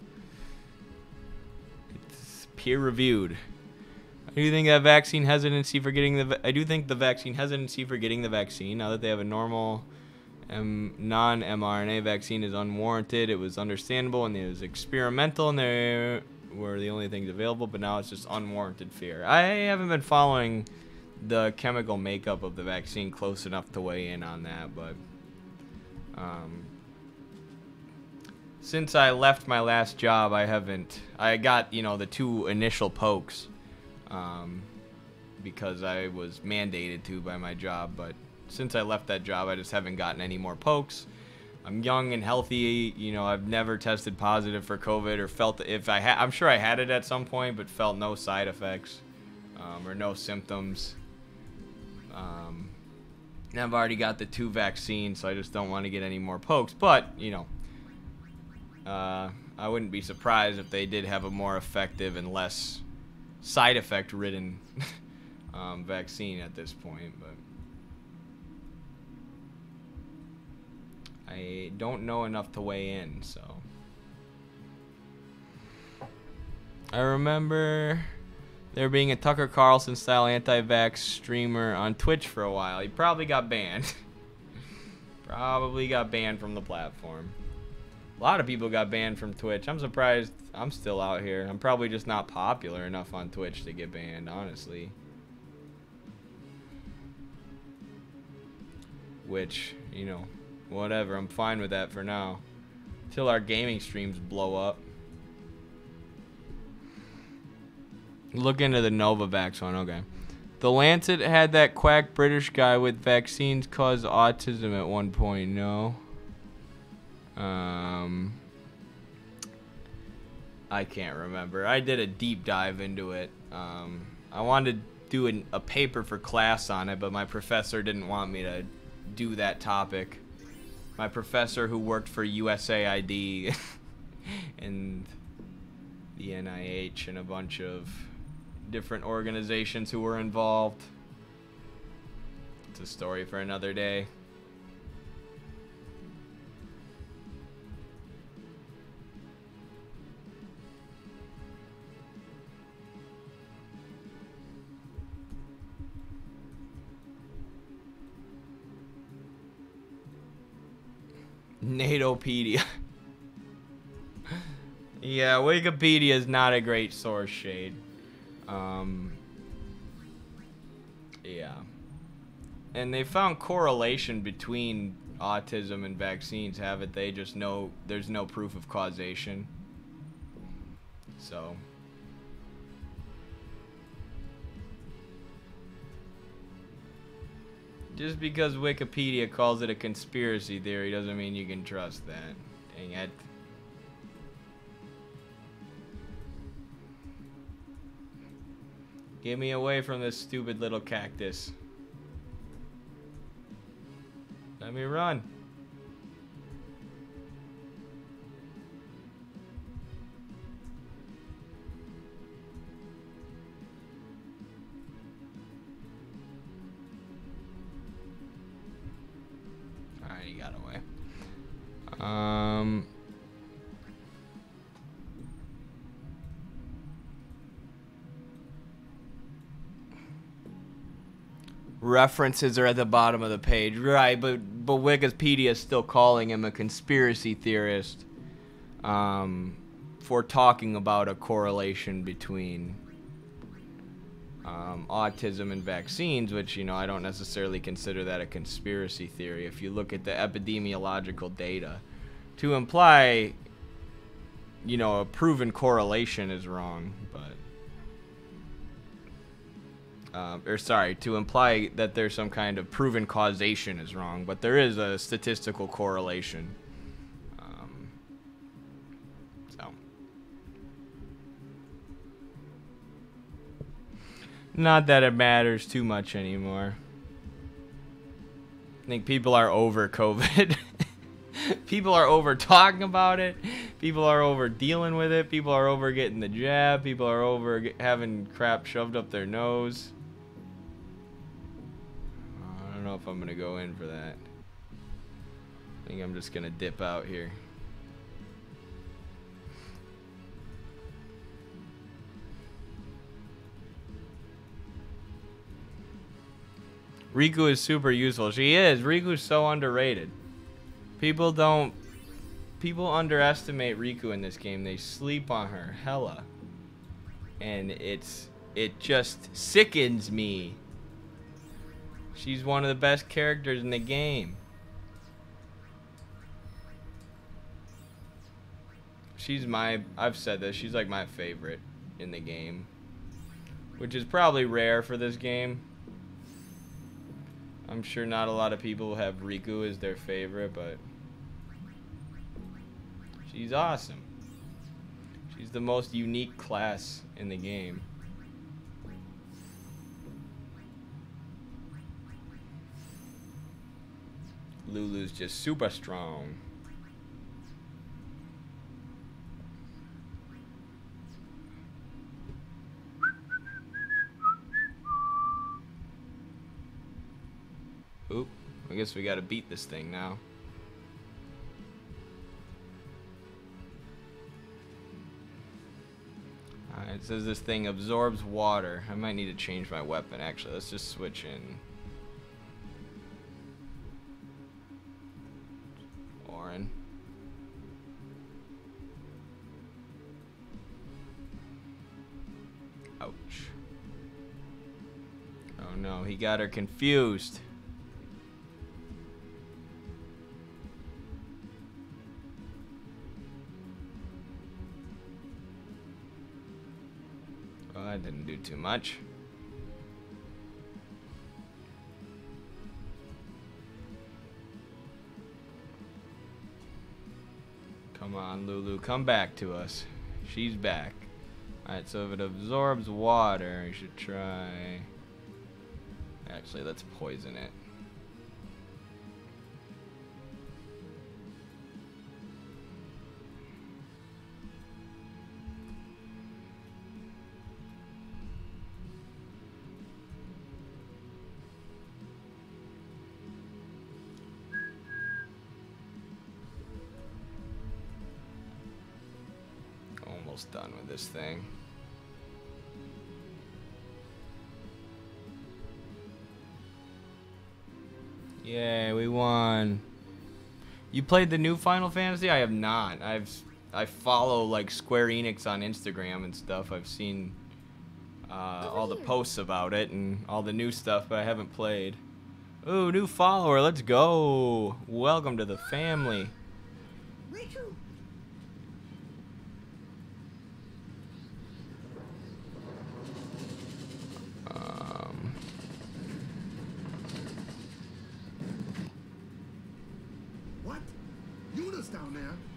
It's peer-reviewed. I do think that vaccine hesitancy for getting the vaccine now that they have a normal non-mRNA vaccine is unwarranted. It was understandable and it was experimental and they were the only things available, but now it's just unwarranted fear. I haven't been following the chemical makeup of the vaccine close enough to weigh in on that, but since I left my last job, I got, the 2 initial pokes because I was mandated to by my job, but since I left that job, I just haven't gotten any more pokes. I'm young and healthy, I've never tested positive for COVID or felt I'm sure I had it at some point, but felt no side effects or no symptoms. And I've already got the 2 vaccines, so I just don't want to get any more pokes. But, I wouldn't be surprised if they did have a more effective and less side effect ridden vaccine at this point, but I don't know enough to weigh in, so. I remember there being a Tucker Carlson style anti-vax streamer on Twitch for a while. He probably got banned. Probably got banned from the platform. A lot of people got banned from Twitch. I'm surprised I'm still out here. I'm probably just not popular enough on Twitch to get banned, honestly. Which, whatever. I'm fine with that for now. Till our gaming streams blow up. Look into the Novavax one, okay. The Lancet had that quack British guy with vaccines cause autism at one point, no? I can't remember. I did a deep dive into it. I wanted to do a paper for class on it, but my professor didn't want me to do that topic. My professor who worked for USAID and the NIH and a bunch of different organizations who were involved. It's a story for another day. NATOpedia. Yeah, Wikipedia is not a great source, Shade. Yeah. And they found correlation between autism and vaccines, haven't they? Just no, there's no proof of causation. So. Just because Wikipedia calls it a conspiracy theory doesn't mean you can trust that. Dang it. Get me away from this stupid little cactus. Let me run. Alright, he got away. References are at the bottom of the page, right? But Wikipedia is still calling him a conspiracy theorist for talking about a correlation between autism and vaccines, which, you know, I don't necessarily consider that a conspiracy theory. If you look at the epidemiological data, to imply, you know, a proven correlation is wrong, but or sorry, to imply that there's some kind of proven causation is wrong, but there is a statistical correlation. So, not that it matters too much anymore. I think people are over COVID. People are over talking about it. People are over dealing with it. People are over getting the jab. People are over having crap shoved up their nose. I don't know if I'm going to go in for that. I think I'm just going to dip out here. Riku is super useful. She is. Riku's so underrated. People underestimate Riku in this game. They sleep on her hella. And it just sickens me. She's one of the best characters in the game. I've said this, she's like my favorite in the game. Which is probably rare for this game. I'm sure not a lot of people have Riku as their favorite, but she's awesome. She's the most unique class in the game. Lulu's just super strong. Oop, I guess we gotta beat this thing now. Alright, it says this thing absorbs water. I might need to change my weapon actually. Let's just switch in. Orin. Ouch. Oh no, he got her confused. Well, that didn't do too much. Come on, Lulu, come back to us. She's back. Alright, so if it absorbs water, you should try... Actually, let's poison it. Almost done with this thing. Yay, we won. You played the new Final Fantasy? I have not. I follow like Square Enix on Instagram and stuff. I've seen all the posts about it and all the new stuff, but I haven't played. Ooh, new follower. Let's go. Welcome to the family.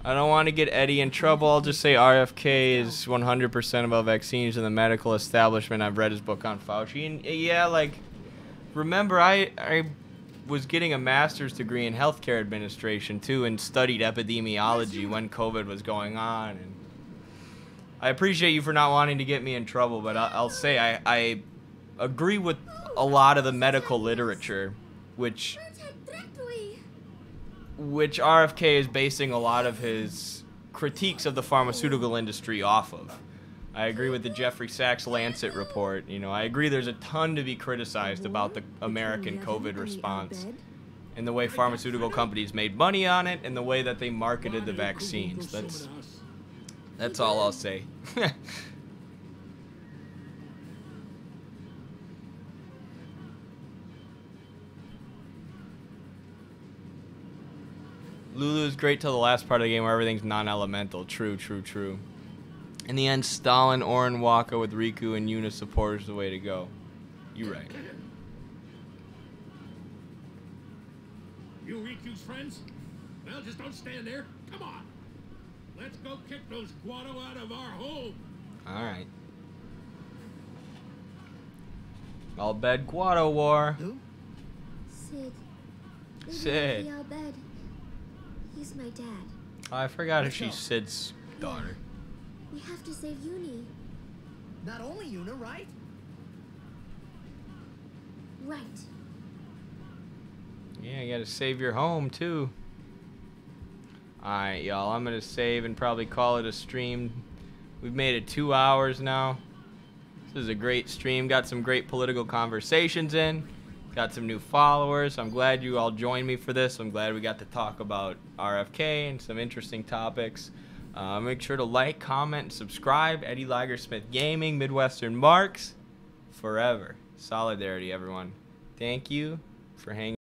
I don't want to get Eddie in trouble. I'll just say RFK is 100% about vaccines in the medical establishment. I've read his book on Fauci. And yeah, like, remember, I was getting a master's degree in healthcare administration, too, and studied epidemiology when COVID was going on. And I appreciate you for not wanting to get me in trouble, but I'll say I agree with a lot of the medical literature, which RFK is basing a lot of his critiques of the pharmaceutical industry off of. I agree with the Jeffrey Sachs Lancet report. You know, I agree there's a ton to be criticized about the American COVID response and the way pharmaceutical companies made money on it and the way that they marketed the vaccines. That's all I'll say. Lulu is great till the last part of the game where everything's non-elemental. True, true, true. In the end, Stalin, Orin, Waka with Riku and Yuna support is the way to go. You're right. You Riku's friends? Well, just don't stand there. Come on. Let's go kick those Guado out of our home. Alright. Al Bhed Guado War. Who? Sid. Sid. Al Bhed. He's my dad. I forgot Let's she's go. Sid's daughter. We have to save Uni. Not only Yuna, right? Right. Yeah, you gotta save your home too. Alright, y'all, I'm gonna save and probably call it a stream. We've made it 2 hours now. This is a great stream. Got some great political conversations in. Got some new followers. I'm glad you all joined me for this. I'm glad we got to talk about RFK and some interesting topics. Make sure to like, comment, and subscribe. Eddie Lagersmith Gaming, Midwestern Marks, forever. Solidarity, everyone. Thank you for hanging.